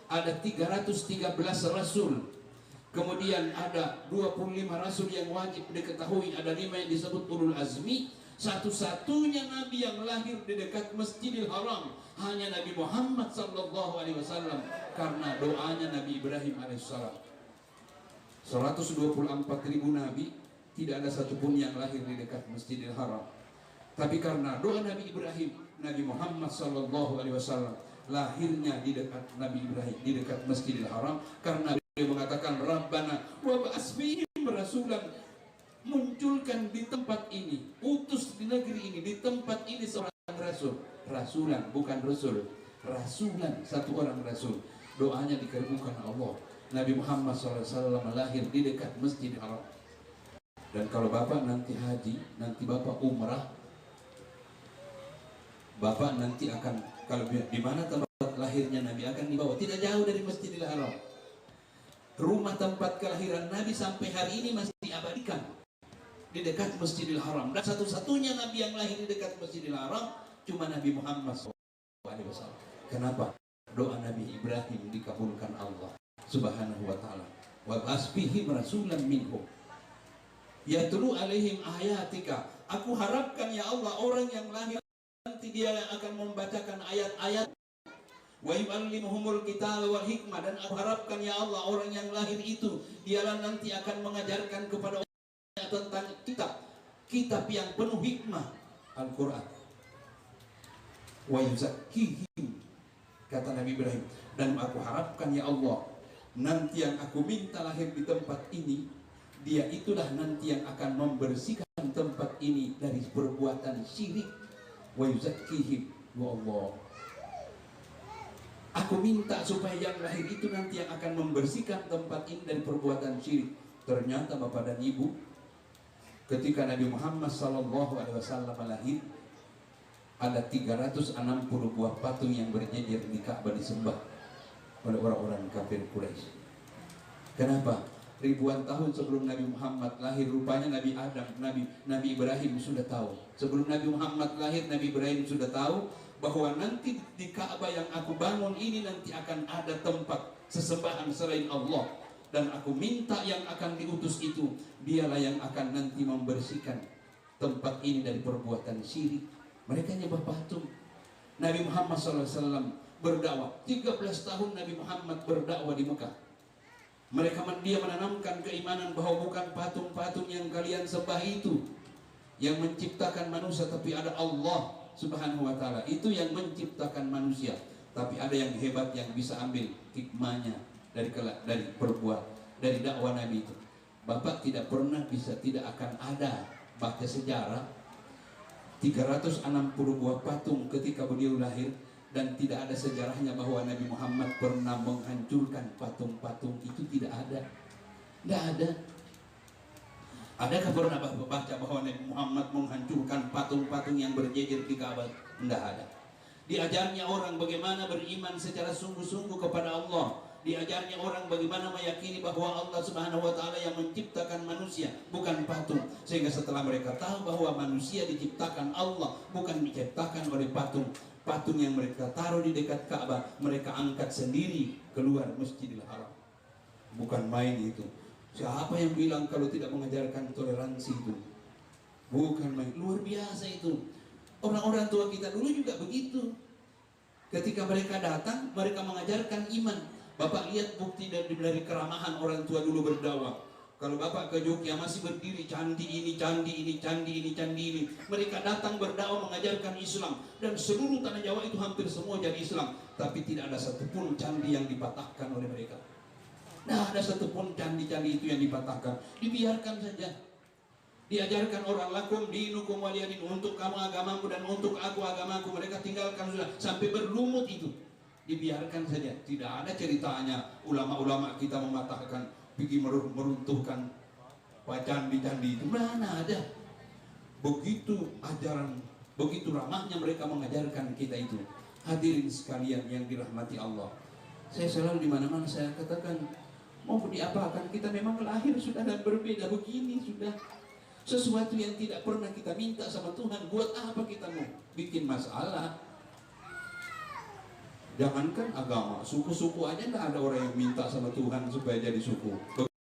Ada 313 rasul. Kemudian ada 25 rasul yang wajib diketahui, ada 5 yang disebut ulul azmi. Satu-satunya nabi yang lahir di dekat Masjidil Haram hanya Nabi Muhammad sallallahu alaihi wasallam, karena doanya Nabi Ibrahim alaihissalam. 124.000 nabi, tidak ada satupun yang lahir di dekat Masjidil Haram. Tapi karena doa Nabi Ibrahim, Nabi Muhammad sallallahu alaihi wasallam lahirnya di dekat Nabi Ibrahim, di dekat Masjidil Haram, karena dia mengatakan Rabbana wa ba'as fihim rasulan, munculkan di tempat ini, utus di negeri ini, di tempat ini seorang rasul. Rasulan, bukan rasul, rasulan, satu orang rasul. Doanya dikabulkan Allah. Nabi Muhammad SAW lahir di dekat Masjidil Haram. Dan kalau bapak nanti haji, nanti bapak umrah, bapak nanti akan, kalau di mana tempat lahirnya Nabi akan dibawa, tidak jauh dari Masjidil Haram. Rumah tempat kelahiran Nabi sampai hari ini masih diabadikan di dekat Masjidil Haram. Dan satu-satunya Nabi yang lahir di dekat Masjidil Haram cuma Nabi Muhammad SAW. Kenapa? Doa Nabi Ibrahim dikabulkan Allah Subhanahu wa ta'ala. Wa asbihim rasulan minhum yatlu alaihim ayatika. Aku harapkan ya Allah, orang yang lahir nanti dia akan membacakan ayat-ayat. Wa yu'allimuhumul kitab wal hikmah, dan aku harapkan ya Allah, orang yang lahir itu dialah nanti akan mengajarkan kepada orang tentang kitab yang penuh hikmah, Al-Quran. Wa yuzakkihim, kata Nabi Ibrahim, dan aku harapkan ya Allah, nanti yang aku minta lahir di tempat ini, dia itulah nanti yang akan membersihkan tempat ini dari perbuatan syirik. Wa yuzakkihim, ya Allah, aku minta supaya yang lahir itu nanti yang akan membersihkan tempat ini dari perbuatan syirik. Ternyata bapak dan ibu, ketika Nabi Muhammad SAW lahir, ada 360 buah patung yang berjejer di Ka'bah disembah. oleh orang-orang kafir Quraisy. Kenapa? Ribuan tahun sebelum Nabi Muhammad lahir, rupanya Nabi Adam, Nabi Ibrahim sudah tahu. Sebelum Nabi Muhammad lahir, Nabi Ibrahim sudah tahu bahwa nanti di Ka'bah yang aku bangun ini nanti akan ada tempat sesembahan selain Allah, dan aku minta yang akan diutus itu, dialah yang akan nanti membersihkan tempat ini dari perbuatan syirik. Mereka nyembah patung. Nabi Muhammad SAW berdakwah 13 tahun. Nabi Muhammad berdakwah di Mekah. Dia menanamkan keimanan bahwa bukan patung-patung yang kalian sembah itu yang menciptakan manusia, tapi ada Allah Subhanahu wa ta'ala. Itu yang menciptakan manusia. Tapi ada yang hebat yang bisa ambil hikmahnya dari dakwah Nabi itu. Bapak tidak pernah bisa, tidak akan ada baca sejarah 360 buah patung ketika beliau lahir, dan tidak ada sejarahnya bahwa Nabi Muhammad pernah menghancurkan patung-patung itu. Tidak ada. Tidak ada. Adakah pernah Bapak baca bahwa Nabi Muhammad menghancurkan patung-patung yang berjejer di Ka'bah? Tidak ada. Diajarnya orang bagaimana beriman secara sungguh-sungguh kepada Allah. Diajarnya orang bagaimana meyakini bahwa Allah Subhanahu wa ta'ala yang menciptakan manusia, bukan patung. Sehingga setelah mereka tahu bahwa manusia diciptakan Allah, bukan diciptakan oleh patung. Patung yang mereka taruh di dekat Ka'bah, mereka angkat sendiri keluar Masjidil Haram. Bukan main itu. Siapa yang bilang kalau tidak mengajarkan toleransi itu? Bukan main, luar biasa itu. Orang-orang tua kita dulu juga begitu. Ketika mereka datang, mereka mengajarkan iman. Bapak lihat bukti dari keramahan orang tua dulu berdakwah. Kalau Bapak ke Jogja masih berdiri candi ini, candi ini, candi ini, candi ini. Mereka datang berdakwah mengajarkan Islam, dan seluruh tanah Jawa itu hampir semua jadi Islam. Tapi tidak ada satupun candi yang dipatahkan oleh mereka. Nah, ada satupun candi-candi itu yang dipatahkan. Dibiarkan saja. Diajarkan orang, lakum dinukum waliyadin, untuk kamu agamamu dan untuk aku agamaku. Mereka tinggalkan sudah sampai berlumut itu. Dibiarkan saja. Tidak ada ceritanya ulama-ulama kita mematahkan, pergi meruntuhkan candi-candi itu. Mana ada. Begitu ajaran, begitu ramahnya mereka mengajarkan kita itu. Hadirin sekalian yang dirahmati Allah, saya selalu di mana-mana saya katakan, mau diapakan, kita memang lahir sudah dan berbeda begini sudah. Sesuatu yang tidak pernah kita minta sama Tuhan, buat apa kita mau bikin masalah? Jangankan agama, suku-suku aja nggak ada orang yang minta sama Tuhan supaya jadi suku.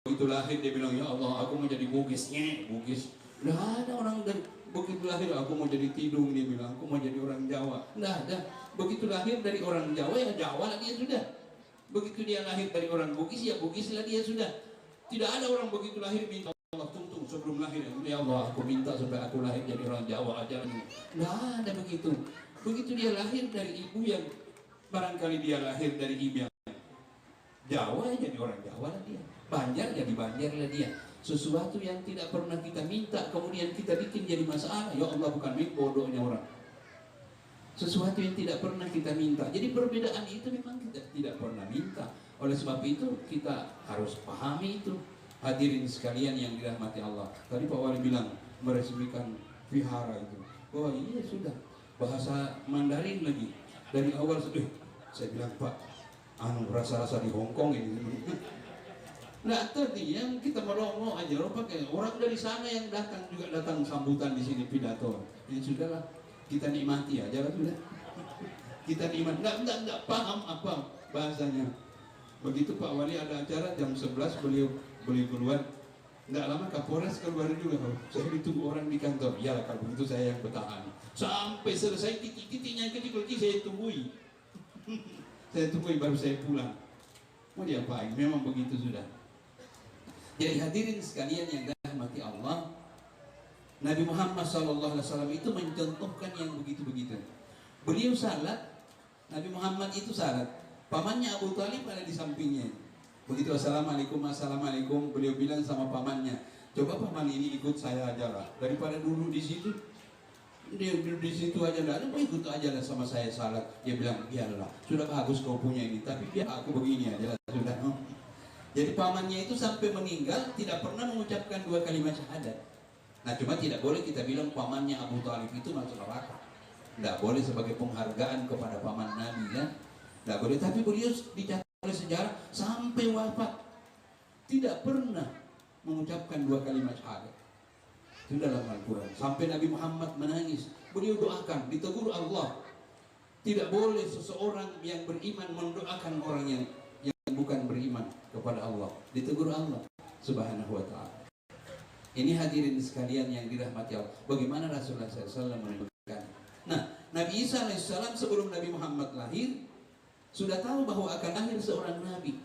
Begitu lahir dia bilang, ya Allah aku mau jadi Bugisnya, Bugis. Nggak ada orang dari begitu lahir aku mau jadi Tidung, dia bilang aku mau jadi orang Jawa. Nggak ada. Begitu lahir dari orang Jawa, ya Jawa lah dia sudah. Begitu dia lahir dari orang Bugis, ya Bugis lah dia sudah. Tidak ada orang begitu lahir minta Allah tuntung sebelum lahir, ya Allah aku minta supaya aku lahir jadi orang Jawa aja. Nggak ada begitu. Begitu dia lahir dari ibu yang barangkali dia lahir dari ibu yang Jawa, ya jadi orang Jawa lah dia. Banjar jadi Banjar lah dia. Sesuatu yang tidak pernah kita minta kemudian kita bikin jadi masalah. Ya Allah, bukan main bodohnya orang. Sesuatu yang tidak pernah kita minta. Jadi perbedaan itu memang kita tidak pernah minta. Oleh sebab itu kita harus pahami itu. Hadirin sekalian yang dirahmati Allah. Tadi Pak Wali bilang meresmikan vihara itu. Oh iya sudah. Bahasa Mandarin lagi. Dari awal saya bilang Pak, rasa-rasa di Hongkong ini. Nah tadi yang kita melongo aja, pakai orang dari sana yang datang juga datang sambutan di sini pidato. Ya sudahlah, kita nikmati aja lah sudah. Kita nikmati, nggak paham apa bahasanya. Begitu Pak Wali ada acara jam 11 beliau keluar. Nggak lama Kapolres keluar juga. Saya ditunggu orang di kantor. Ya kalau begitu saya yang bertahan. Sampai selesai titik-titiknya kecil-kecil saya tunggui. Saya tunggui baru saya pulang. Mau diapain? Memang begitu sudah. Jadi hadirin sekalian yang dirahmati Allah, Nabi Muhammad SAW itu mencontohkan yang begitu-begitu. Beliau salat, Nabi Muhammad itu salat. Pamannya Abu Talib ada di sampingnya. Begitu assalamualaikum, assalamualaikum, beliau bilang sama pamannya, coba paman ini ikut saya aja lah. Daripada dulu di situ, dia di situ aja lah, mau ikut aja lah sama saya salat. Dia bilang, biarlah, sudah bagus kau punya ini, tapi biar aku begini aja lah sudah. Jadi pamannya itu sampai meninggal tidak pernah mengucapkan 2 kalimat syahadat. Nah cuma tidak boleh kita bilang pamannya Abu Talib itu masuk neraka. Tidak boleh sebagai penghargaan kepada paman Nabi ya. Tidak boleh, tapi beliau dicatat oleh sejarah sampai wafat tidak pernah mengucapkan 2 kalimat syahadat. Itu dalam Al-Quran. Sampai Nabi Muhammad menangis, beliau doakan, ditegur Allah. Tidak boleh seseorang yang beriman mendoakan orang yang bukan beriman kepada Allah. Ditegur Allah Subhanahu wa ta'ala. Ini hadirin sekalian yang dirahmati Allah. Bagaimana Rasulullah SAW menunjukkan. Nah, Nabi Isa AS sebelum Nabi Muhammad lahir sudah tahu bahwa akan lahir seorang Nabi.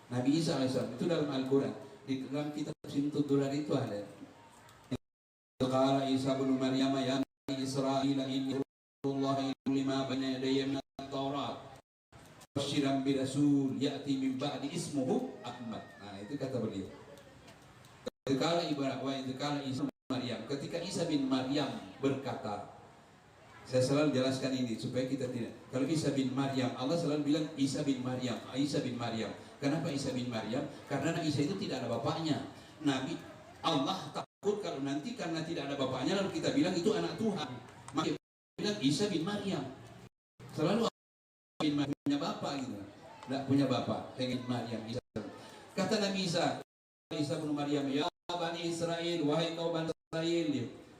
Nabi Isa AS itu dalam Al-Quran. Di dalam kitab Sintut Durar itu ada. Qala Isa bin Maryam ya Israil inni Allahi lima baina yadayya min at-Taurat basyiran bi rasul ya'ti min ba'di ismuhu Ahmad. Nah, itu kata beliau. Ketika Isa bin Maryam, ketika Isa bin Maryam berkata, saya selalu jelaskan ini supaya kita tidak. Kalau Isa bin Maryam, Allah selalu bilang Isa bin Maryam, Isa bin Maryam. Kenapa Isa bin Maryam? Karena Isa itu tidak ada bapaknya. Nabi Allah takut kalau nanti karena tidak ada bapaknya lalu kita bilang itu anak Tuhan. Maka bilang Isa bin Maryam. Selalu bin Maryam punya bapak gitu. Tidak punya bapak. Pengen Maryam Isa. Kata Nabi Isa, Isa bin Maryam, ya Bani Israel, wahai kaum Bani Israel,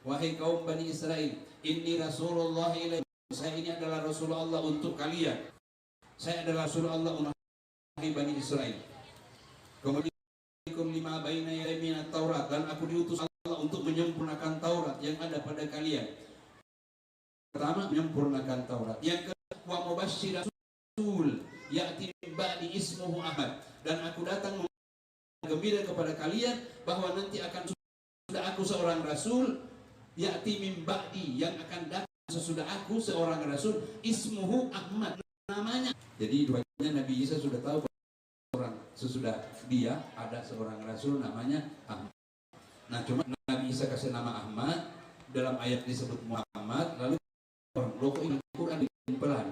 wahai kaum Bani Israel, inni Rasulullah ilaikum. Saya ini adalah Rasulullah untuk kalian. Saya adalah Rasulullah untuk Bani Israel. Kemudian lima baina yamin Taurat, dan aku diutus Allah untuk menyempurnakan Taurat yang ada pada kalian. Pertama, menyempurnakan Taurat. Yang kedua, wa mubasysyiran rasul ya'ti min ba'di ismuhu Ahmad, dan aku datang gembira kepada kalian bahwa nanti akan sudah aku seorang rasul ya'ti min ba'di, yang akan datang sesudah aku seorang rasul ismuhu Ahmad, namanya. Jadi duanya Nabi Isa sudah tahu orang sesudah dia ada seorang rasul namanya Ahmad. Nah, cuma Nabi Isa kasih nama Ahmad, dalam ayat disebut Muhammad, lalu orang loko ini Quran pelan.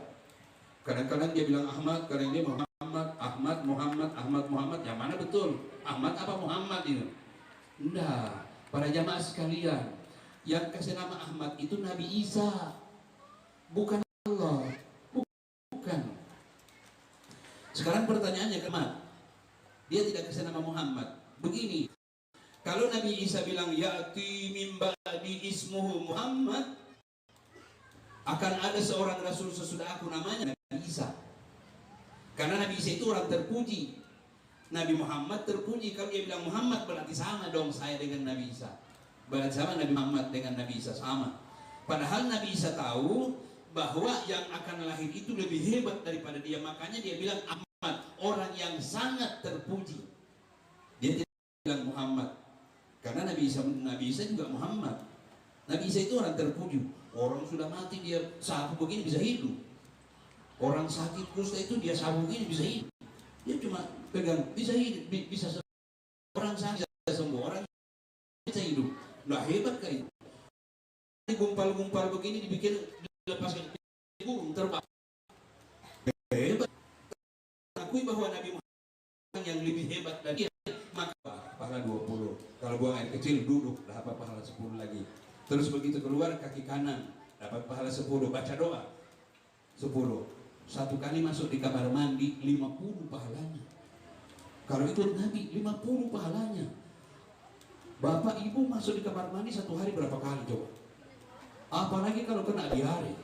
Kadang-kadang dia bilang Ahmad, kadang dia Muhammad, Ahmad, Muhammad, Ahmad, Muhammad. Yang mana betul? Ahmad apa Muhammad itu? Enggak. Para jamaah sekalian, yang kasih nama Ahmad itu Nabi Isa, bukan Allah. Bukan. Sekarang pertanyaannya kemana? Dia tidak kasih nama Muhammad. Begini, kalau Nabi Isa bilang ya'ti min ba'di ismuhu Muhammad, akan ada seorang rasul sesudah aku namanya Nabi Isa. Karena Nabi Isa itu orang terpuji. Nabi Muhammad terpuji. Kalau dia bilang Muhammad berarti sama dong saya dengan Nabi Isa. Berarti sama Nabi Muhammad dengan Nabi Isa, sama. Padahal Nabi Isa tahu bahwa yang akan lahir itu lebih hebat daripada dia. Makanya dia bilang Ahmad, orang yang sangat terpuji. Dia tidak bilang Muhammad. Karena Nabi Isa juga Muhammad. Nabi Isa itu orang terpuji. Orang sudah mati dia sapu begini bisa hidup. Orang sakit kusta itu dia sapu begini bisa hidup. Dia cuma pegang bisa hidup, bisa sembuh. Orang sakit bisa sembuh, orang bisa hidup. Nah, hebat kan itu. Gumpal-gumpal begini dibikin, dilepaskan burung terbang. Hebat. Akui bahwa Nabi Muhammad yang lebih hebat dari dia, maka pahala 20. Kalau buang air kecil duduk dapat pahala 10 lagi. Terus begitu keluar kaki kanan dapat pahala 10. Baca doa 10. Satu kali masuk di kamar mandi 50 pahalanya. Kalau ikut Nabi 50 pahalanya. Bapak ibu masuk di kamar mandi satu hari berapa kali coba? Apalagi kalau kena diare.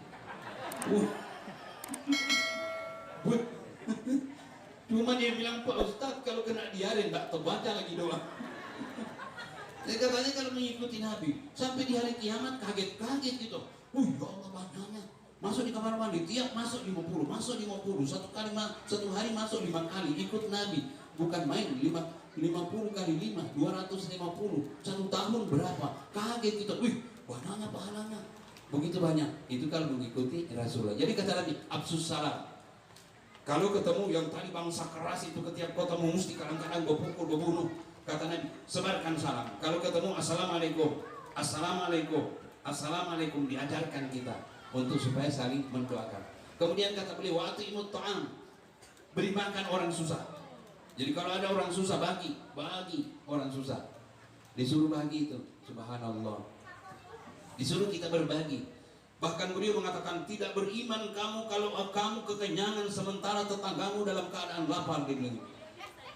Cuma dia bilang Pak Ustadz kalau kena diare enggak terbaca lagi doa. Jadi katanya kalau mengikuti Nabi sampai di hari kiamat kaget-kaget gitu. Ya Allah banyaknya. Masuk di kamar mandi tiap masuk 50, masuk 50. Satu hari masuk 5 kali ikut Nabi. Bukan main 50 kali 5 250. Satu tahun berapa? Kaget gitu. Banyaknya pahalanya. Begitu banyak. Itu kalau mengikuti Rasulullah. Jadi kata Nabi, absus salam. Kalau ketemu yang tadi bangsa keras itu ketiap ketemu mesti kadang-kadang gue pukul, gue bunuh. Kata Nabi, sebarkan salam. Kalau ketemu assalamualaikum, assalamualaikum, assalamualaikum, diajarkan kita untuk supaya saling mendoakan. Kemudian kata beliau, wa atimut ta'am, beri makan orang susah. Jadi kalau ada orang susah bagi orang susah. Disuruh bagi itu, subhanallah. Disuruh kita berbagi. Bahkan beliau mengatakan, tidak beriman kamu kalau kamu kekenyangan sementara tetanggamu dalam keadaan lapar. Dia bilang,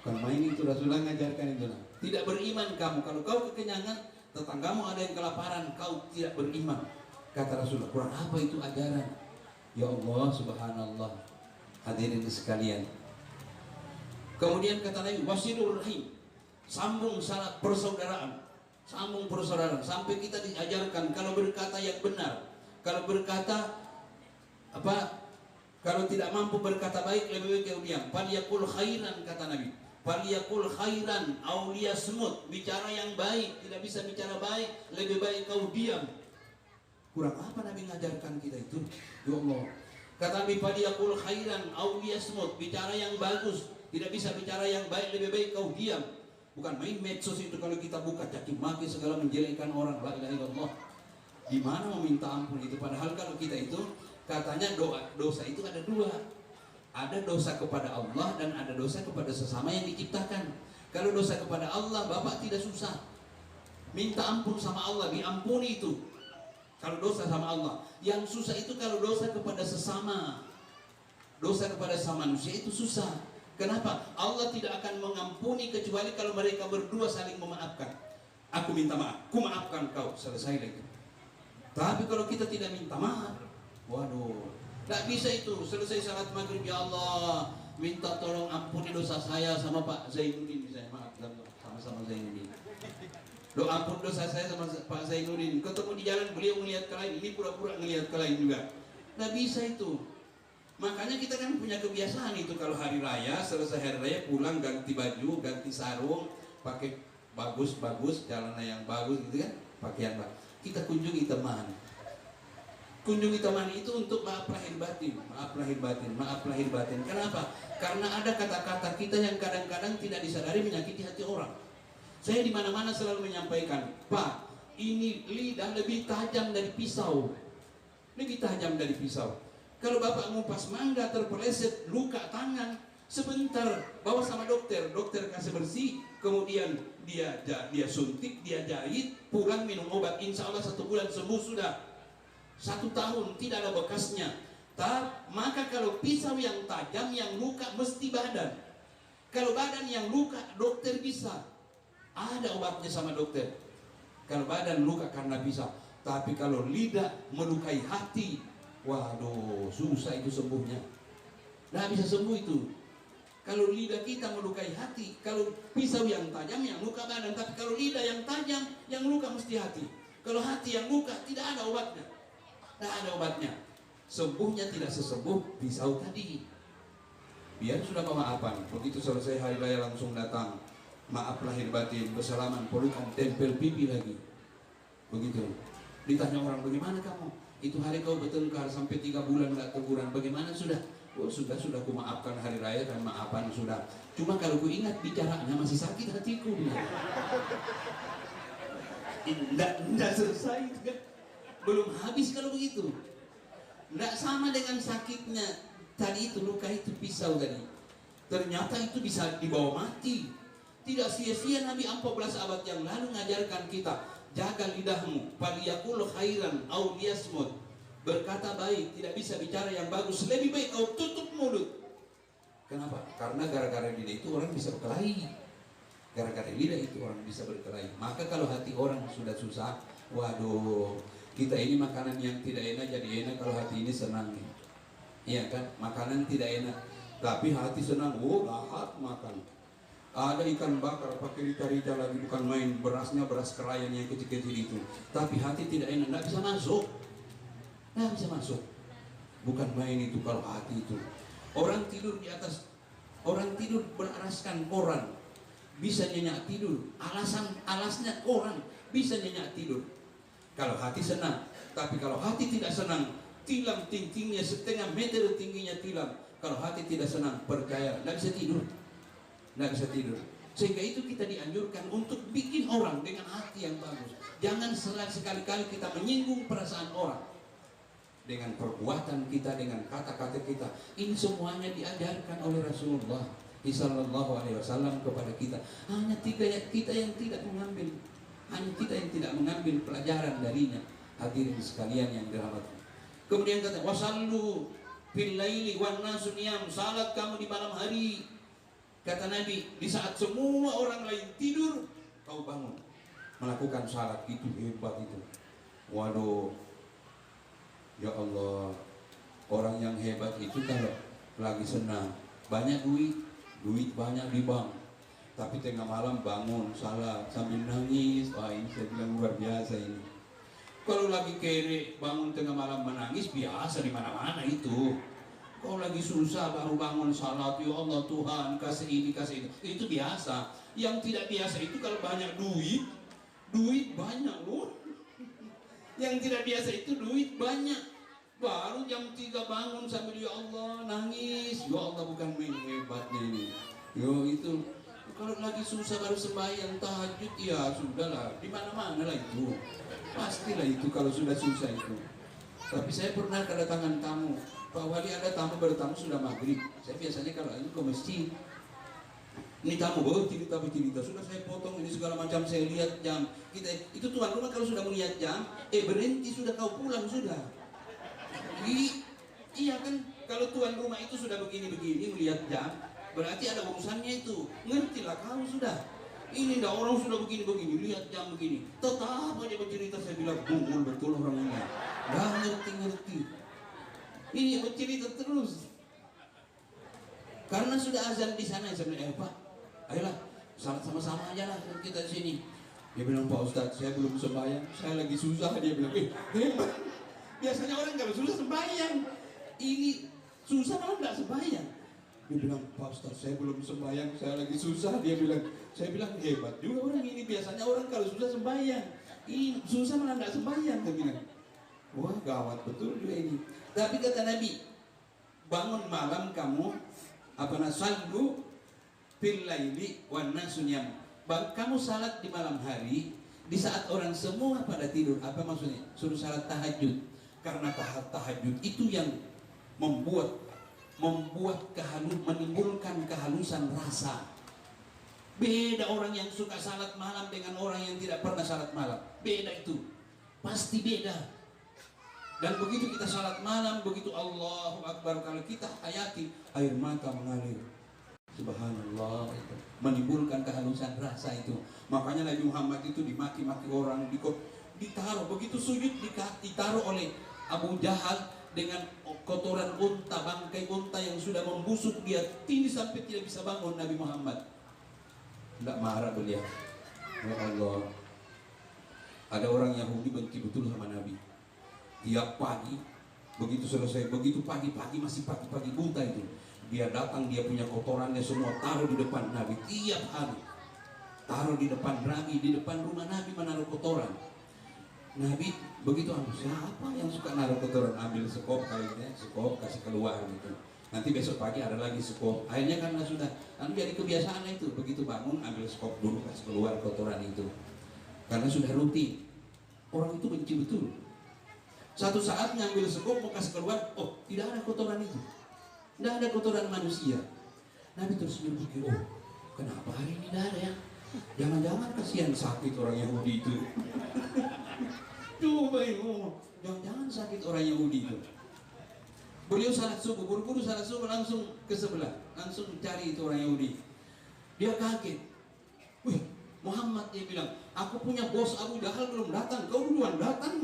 bukan main itu, Rasulullah ngajarkan itu. Tidak beriman kamu kalau kau kekenyangan, tetanggamu ada yang kelaparan, kau tidak beriman. Kata Rasulullah, kurang apa itu ajaran? Ya Allah, subhanallah. Hadirin sekalian. Kemudian kata Nabi, wasilur rahim, sambung salat persaudaraan, sambung persaudaraan. Sampai kita diajarkan kalau berkata yang benar, kalau berkata kalau tidak mampu berkata baik, lebih baik kau diam. Faliyakul khairan, kata Nabi. Faliyakul khairan aw liyasmut, bicara yang baik. Tidak bisa bicara baik, lebih baik kau diam. Kurang apa Nabi mengajarkan kita itu? Ya Allah. Kata Nabi, faliyakul khairan aw liyasmut, bicara yang bagus. Tidak bisa bicara yang baik, lebih baik kau diam. Bukan main medsos itu, kalau kita buka caci maki segala, menjelekkan orang. La ilaha illallah. Di mana mau minta ampun itu? Padahal kalau kita itu katanya dosa itu ada dua. Ada dosa kepada Allah dan ada dosa kepada sesama yang diciptakan. Kalau dosa kepada Allah, Bapak tidak susah. Minta ampun sama Allah, diampuni itu. Kalau dosa sama Allah. Yang susah itu kalau dosa kepada sesama. Dosa kepada sesama manusia itu susah. Kenapa? Allah tidak akan mengampuni kecuali kalau mereka berdua saling memaafkan. Aku minta maaf, ku maafkan kau, selesai lagi. Tapi kalau kita tidak minta maaf, waduh, tidak bisa itu. Selesai salat maghrib, ya Allah, minta tolong ampuni dosa saya sama Pak Zainuddin, misalnya, maaf sama Zainuddin. Doa ampun dosa saya sama Pak Zainuddin. Ketemu di jalan, beliau melihat ke lain, ini pura-pura melihat ke lain juga. Tidak bisa itu. Makanya kita kan punya kebiasaan itu, kalau hari raya, selesai hari raya pulang ganti baju, ganti sarung, pakai bagus-bagus, celana yang bagus gitu kan, pakaian bagus. Kita kunjungi teman. Kunjungi teman itu untuk maaf lahir batin, maaf lahir batin, maaf lahir batin. Kenapa? Karena ada kata-kata kita yang kadang-kadang tidak disadari menyakiti hati orang. Saya di mana-mana selalu menyampaikan, Pak, ini lidah lebih tajam dari pisau. Lebih tajam dari pisau. Kalau Bapak ngupas mangga terpeleset, luka tangan, sebentar bawa sama dokter, dokter kasih bersih, kemudian dia suntik, dia jahit, pulang minum obat, insya Allah 1 bulan sembuh sudah. 1 tahun tidak ada bekasnya. Maka kalau pisau yang tajam, yang luka mesti badan. Kalau badan yang luka, dokter bisa, ada obatnya sama dokter. Kalau badan luka karena pisau. Tapi kalau lidah melukai hati, waduh, susah itu sembuhnya. Nah, bisa sembuh itu. Kalau lidah kita melukai hati, kalau pisau yang tajam yang luka badan, tapi kalau lidah yang tajam yang luka mesti hati. Kalau hati yang luka tidak ada obatnya. Tidak ada obatnya. Sembuhnya tidak sesembuh pisau tadi. Biar sudah pemaafan. Begitu selesai hari raya langsung datang, maaf lahir batin, bersalaman, pelukan, tempel pipi lagi. Begitu. Ditanya orang, bagaimana kamu? Itu hari kau bertengkar sampai 3 bulan nggak teguran, bagaimana sudah? Oh sudah ku maafkan hari raya dan maafan sudah. Cuma kalau ku ingat bicaranya masih sakit hatiku. Tidak selesai itu kan? Belum habis kalau begitu. Tidak sama dengan sakitnya tadi itu, luka itu pisau tadi. Ternyata itu bisa dibawa mati. Tidak sia-sia Nabi 14 abad yang lalu mengajarkan kita, jaga lidahmu, faliyakul khairan aw liyasmut. Berkata baik, tidak bisa bicara yang bagus, lebih baik kau tutup mulut. Kenapa? Karena gara-gara lidah itu orang bisa berkelahi. Gara-gara lidah itu orang bisa berkelahi. Maka kalau hati orang sudah susah, waduh, kita ini makanan yang tidak enak jadi enak kalau hati ini senang. Iya kan? Makanan tidak enak, tapi hati senang, oh lahap makan. Ada ikan bakar pakai rica-rica lagi, bukan main, berasnya beras kerayan yang kecil-kecil itu. Tapi hati tidak enak, tidak bisa masuk. Tidak bisa masuk. Bukan main itu kalau hati itu. Orang tidur di atas, orang tidur beralaskan koran, bisa nyenyak tidur. Alasnya koran, bisa nyenyak tidur. Kalau hati senang. Tapi kalau hati tidak senang, tilam tingginya 1,5 meter tingginya tilam. Kalau hati tidak senang, percaya, tidak bisa tidur. Tidak bisa tidur. Sehingga itu kita dianjurkan untuk bikin orang dengan hati yang bagus. Jangan sekali-kali kita menyinggung perasaan orang dengan perbuatan kita, dengan kata-kata kita. Ini semuanya diajarkan oleh Rasulullah sallallahu alaihi wasallam kepada kita. Hanya kita yang tidak mengambil, hanya kita yang tidak mengambil pelajaran darinya. Hadirin sekalian yang dirahmati. Kemudian kata wasallu fil laili wan nasu niyam, salat kamu di malam hari. Kata Nabi, di saat semua orang lain tidur, kau bangun melakukan salat. Itu hebat itu. Waduh, ya Allah, orang yang hebat itu kalau lagi senang, banyak duit banyak di bank, tapi tengah malam bangun salat sambil nangis. Wah, ini saya bilang luar biasa ini. Kalau lagi kere bangun tengah malam menangis biasa di mana-mana itu. Kalau lagi susah baru bangun salat, ya Allah Tuhan kasih ini kasih itu biasa. Yang tidak biasa itu kalau banyak duit banyak loh. Yang tidak biasa itu duit banyak, baru jam 3 bangun sambil ya Allah nangis. Ya Allah, bukan main hebatnya ini. Yo itu kalau lagi susah baru sembahyang tahajud, ya sudahlah, di mana-mana lah itu. Pastilah itu kalau sudah susah itu. Tapi saya pernah kedatangan tamu, Pak Wali ada tamu, baru tamu sudah maghrib. Saya biasanya kalau ini ke masjid, ini tamu baru cerita sudah saya potong ini segala macam, saya lihat jam. Kita itu tuan rumah kalau sudah melihat jam, berhenti sudah, kau pulang sudah. Iya kan, kalau tuan rumah itu sudah begini melihat jam, berarti ada urusannya itu. Ngertilah kau sudah. Ini dah orang sudah begini, lihat jam begini. Tetap aja bercerita, saya bilang bungul betul orang ini. Dah ngerti. Ini bercerita terus. Karena sudah azan di sana, saya bilang, Pak, ayolah, salat sama-sama aja lah kita di sini. Dia bilang, Pak Ustadz, saya belum sembahyang, saya lagi susah. Dia bilang, hebat. Biasanya orang kalau susah sembahyang, ini susah malah nggak sembahyang. Dia bilang, Pak Ustadz, saya belum sembahyang, saya lagi susah. Saya bilang hebat juga orang ini. Biasanya orang kalau susah sembahyang, ini susah malah nggak sembahyang. Dia bilang, wah gawat betul juga ini. Tapi kata Nabi, bangun malam kamu, sallu fil laili wan nasu niyam. Kamu salat di malam hari, di saat orang semua pada tidur. Apa maksudnya? Suruh salat tahajud. Karena tahajud itu yang menimbulkan kehalusan rasa. Beda orang yang suka salat malam dengan orang yang tidak pernah salat malam. Beda itu, pasti beda. Dan begitu kita salat malam, begitu Allahu Akbar, kalau kita hayati, air mata mengalir. Subhanallah, itu menimbulkan kehalusan rasa itu. Makanya Nabi Muhammad itu dimaki-maki orang, ditaruh begitu sujud, ditaruh oleh Abu Jahal dengan kotoran unta, bangkai unta yang sudah membusuk, dia tinggi sampai tidak bisa bangun. Nabi Muhammad tidak marah beliau. Ya Allah, ada orang Yahudi benci betul sama Nabi. Tiap pagi begitu selesai, begitu pagi-pagi, masih pagi-pagi buta itu, dia datang, dia punya kotorannya semua taruh di depan Nabi. Tiap hari taruh di depan Nabi, di depan rumah Nabi menaruh kotoran. Nabi begitu, siapa yang suka naruh kotoran, ambil sekop, kayaknya sekop kasih keluar gitu. Nanti besok pagi ada lagi sekop. Akhirnya karena sudah jadi kebiasaan itu, begitu bangun ambil sekop dulu kasih keluar kotoran itu. Karena sudah rutin. Orang itu benci betul. Satu saat ngambil sekop mau kasih keluar, oh tidak ada kotoran itu, tidak ada kotoran manusia. Nabi terus berpikir, oh kenapa hari ini tidak ada ya? Jangan-jangan kasihan sakit orang Yahudi itu. Coba jangan-jangan sakit orang Yahudi itu. Beliau salat subuh, buru-buru salat subuh langsung ke sebelah, langsung cari itu orang Yahudi. Dia kaget. Wih, Muhammad, dia bilang, aku punya bos Abu Jahal belum datang, kau duluan datang.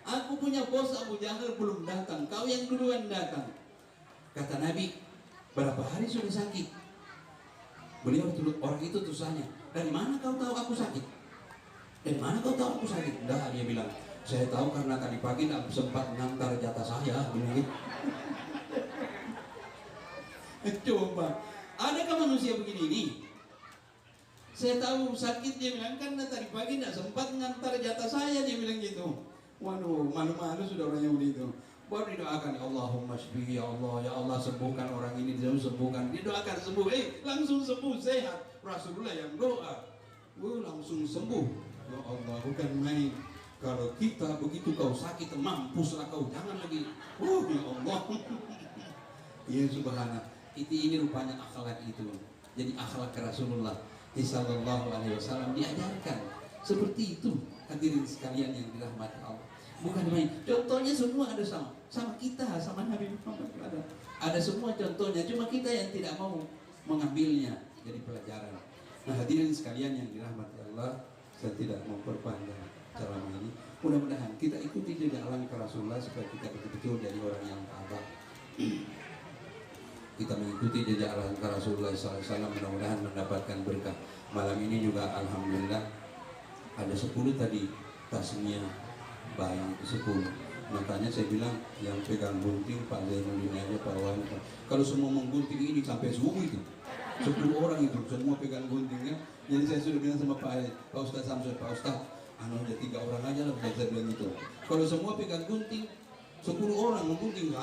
Aku punya bos Abu Jahal belum datang, kau yang duluan datang. Kata Nabi, berapa hari sudah sakit? Beliau orang itu terus tanya, dari mana kau tahu aku sakit? Dari mana kau tahu aku sakit? Dah, dia bilang, saya tahu karena tadi pagi tidak sempat mengantar jatah saya. Bilang, coba, adakah manusia begini ini? Saya tahu sakit, dia bilang, karena tadi pagi tidak sempat mengantar jatah saya. Dia bilang gitu. Waduh, malu-malu sudah orang Yahudi itu. Baru didoakan, Allahumma shfihi, ya Allah, ya Allah sembuhkan orang ini, sembuhkan. Didoakan sembuh, langsung sembuh, sehat. Rasulullah yang doa, langsung sembuh. Ya Allah, bukan main. Kalau kita begitu kau sakit, mampuslah kau, jangan lagi. Ya Allah. Ya subhanallah. Ini rupanya akhlak itu. Jadi akhlak Rasulullah sallallahu alaihi wasallam diajarkan seperti itu. Hadirin sekalian yang dirahmati Allah. Bukan main. Contohnya semua ada sama kita, sama Nabi Muhammad ada semua contohnya. Cuma kita yang tidak mau mengambilnya jadi pelajaran. Nah, hadirin sekalian yang dirahmati Allah, saya tidak mau perpanjang ceramah ini. Mudah-mudahan kita ikuti jejak langkah Rasulullah supaya kita betul-betul jadi orang yang tabah. Kita mengikuti jejak langkah Rasulullah SAW, mudah-mudahan mendapatkan berkah. Malam ini juga alhamdulillah ada 10 tadi tasnya bayi 10. Makanya saya bilang yang pegang gunting Pak Zainuddin aja, Pak Wali. Kalau semua menggunting ini sampai subuh itu 10 orang itu semua pegang guntingnya. Jadi saya sudah bilang sama Pak Ustaz Samsul, Pak Ustaz, ada 3 orang aja lah, saya bilang itu. Kalau semua pegang gunting 10 orang menggunting,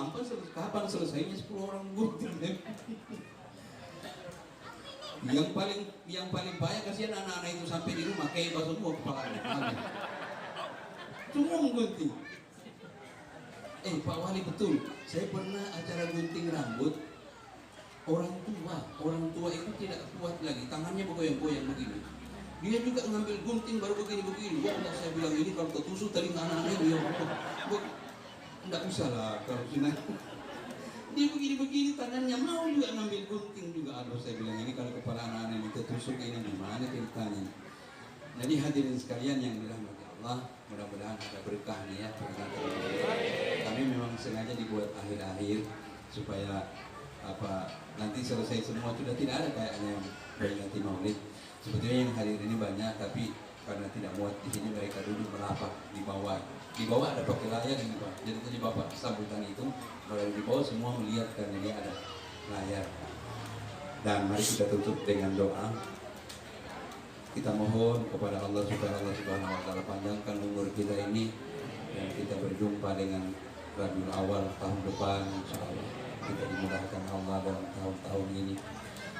kapan selesainya 10 orang menggunting? Yang paling banyak kasihan anak-anak itu sampai di rumah kayak semua kepalanya. Semua menggunting. Pak Wali betul, saya pernah acara gunting rambut. Orang tua itu tidak kuat lagi, tangannya bergoyang-goyang begini. Dia juga ngambil gunting baru begini-begini. Wah, saya bilang ini kalau ketusuk telinga anak-anak dia. Enggak usah lah kalau sini. Dia begini-begini tangannya mau juga ngambil gunting juga. Aduh, saya bilang ini kalau kepala anak-anak ini ketusuk ini gimana ceritanya. Jadi hadirin sekalian yang dirahmati Allah, mudah-mudahan ada berkah nih ya. Kami memang sengaja dibuat akhir-akhir supaya nanti selesai semua sudah tidak ada kayaknya yang peringati Maulid. Sebetulnya yang hadir ini banyak, tapi karena tidak muat di sini mereka duduk merapat di bawah. Di bawah ada pakai layar ini Pak. Jadi tadi Bapak sambutan itu kalau di bawah semua melihat karena dia ada layar. Dan mari kita tutup dengan doa. Kita mohon kepada Allah supaya Allah Subhanahu wa taala panjangkan umur kita ini dan kita berjumpa dengan Rabiul Awal tahun depan insyaallah. Kita dimudahkan Allah dalam tahun-tahun ini.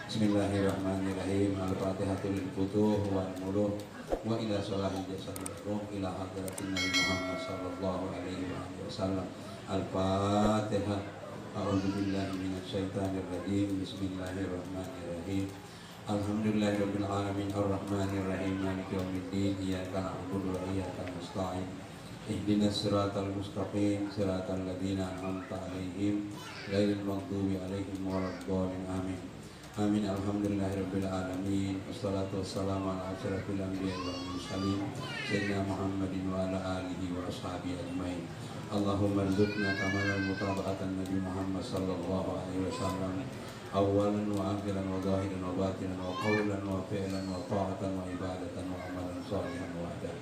Bismillahirrahmanirrahim. Al-Fatihatu lil futuh wal muluh wa ila salahil jasadil ruh ila hadratin Nabi Muhammad sallallahu alaihi wasallam. Al-Fatihah. A'udzu billahi minasy syaithanir rajim. Bismillahirrahmanirrahim. Alhamdulillahirabbil alamin arrahmanir rahim maliki yaumiddin iyyaka na'budu wa iyyaka nasta'in ihdinas siratal mustaqim siratal ladzina an'amta 'alaihim ghairil maghdubi 'alaihim waladdallin amin. Amin. Alhamdulillahirabbil alamin wassalatu wassalamu ala asyrafil anbiya'i wal mursalin sayyidina Muhammadin wa ala alihi wa ashabihi ajmain. Allahumma rzuqna kamalan mutaba'atan Nabi Muhammad sallallahu alaihi wasallam awalan wa akhiran wa zahiran wa batinan wa qawlan wa fi'lan wa ta'atan wa ibadatan wa amalan salihan wa ada.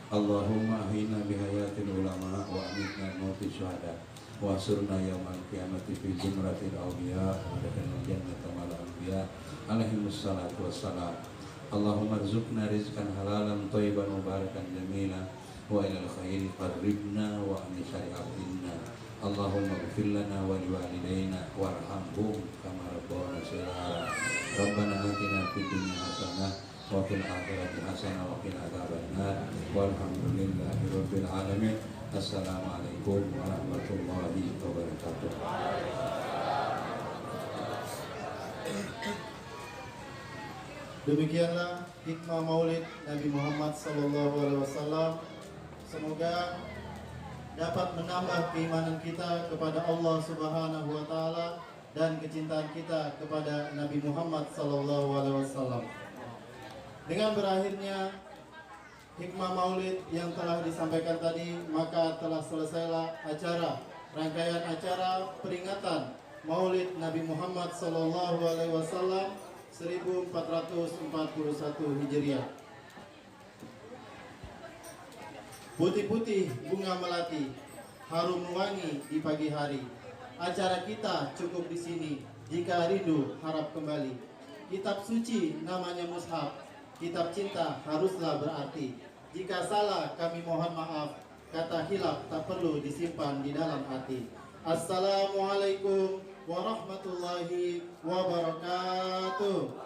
Allahumma ahina bihayatil ulama wa amitna mauti syuhada wa asurna yawmal qiyamati fi jumratil awliya wa dakhalna jannata ma'al anbiya alaihimus salatu wassalam. Allahumma rzuqna rizqan halalan thayyiban mubarakan jamila wa ilal khairi qarribna wa an syari'atina. Allahumma ighfir lana wa liwalidayna warhamhum kama rabbana shighara. Rabbana atina fid dunya hasanah wa fil akhirati hasanah wa qina adzabannar. Walhamdulillahi rabbil alamin. Assalamualaikum warahmatullahi wabarakatuh. Demikianlah hikmah Maulid Nabi Muhammad SAW. Semoga dapat menambah keimanan kita kepada Allah Subhanahu wa taala dan kecintaan kita kepada Nabi Muhammad SAW. Dengan berakhirnya hikmah Maulid yang telah disampaikan tadi, maka telah selesailah rangkaian acara peringatan Maulid Nabi Muhammad SAW 1441 Hijriah. Putih-putih bunga melati, harum wangi di pagi hari. Acara kita cukup di sini. Jika rindu harap kembali. Kitab suci namanya mushaf. Kitab cinta haruslah berarti. Jika salah kami mohon maaf. Kata hilaf tak perlu disimpan di dalam hati. Assalamualaikum warahmatullahi wabarakatuh.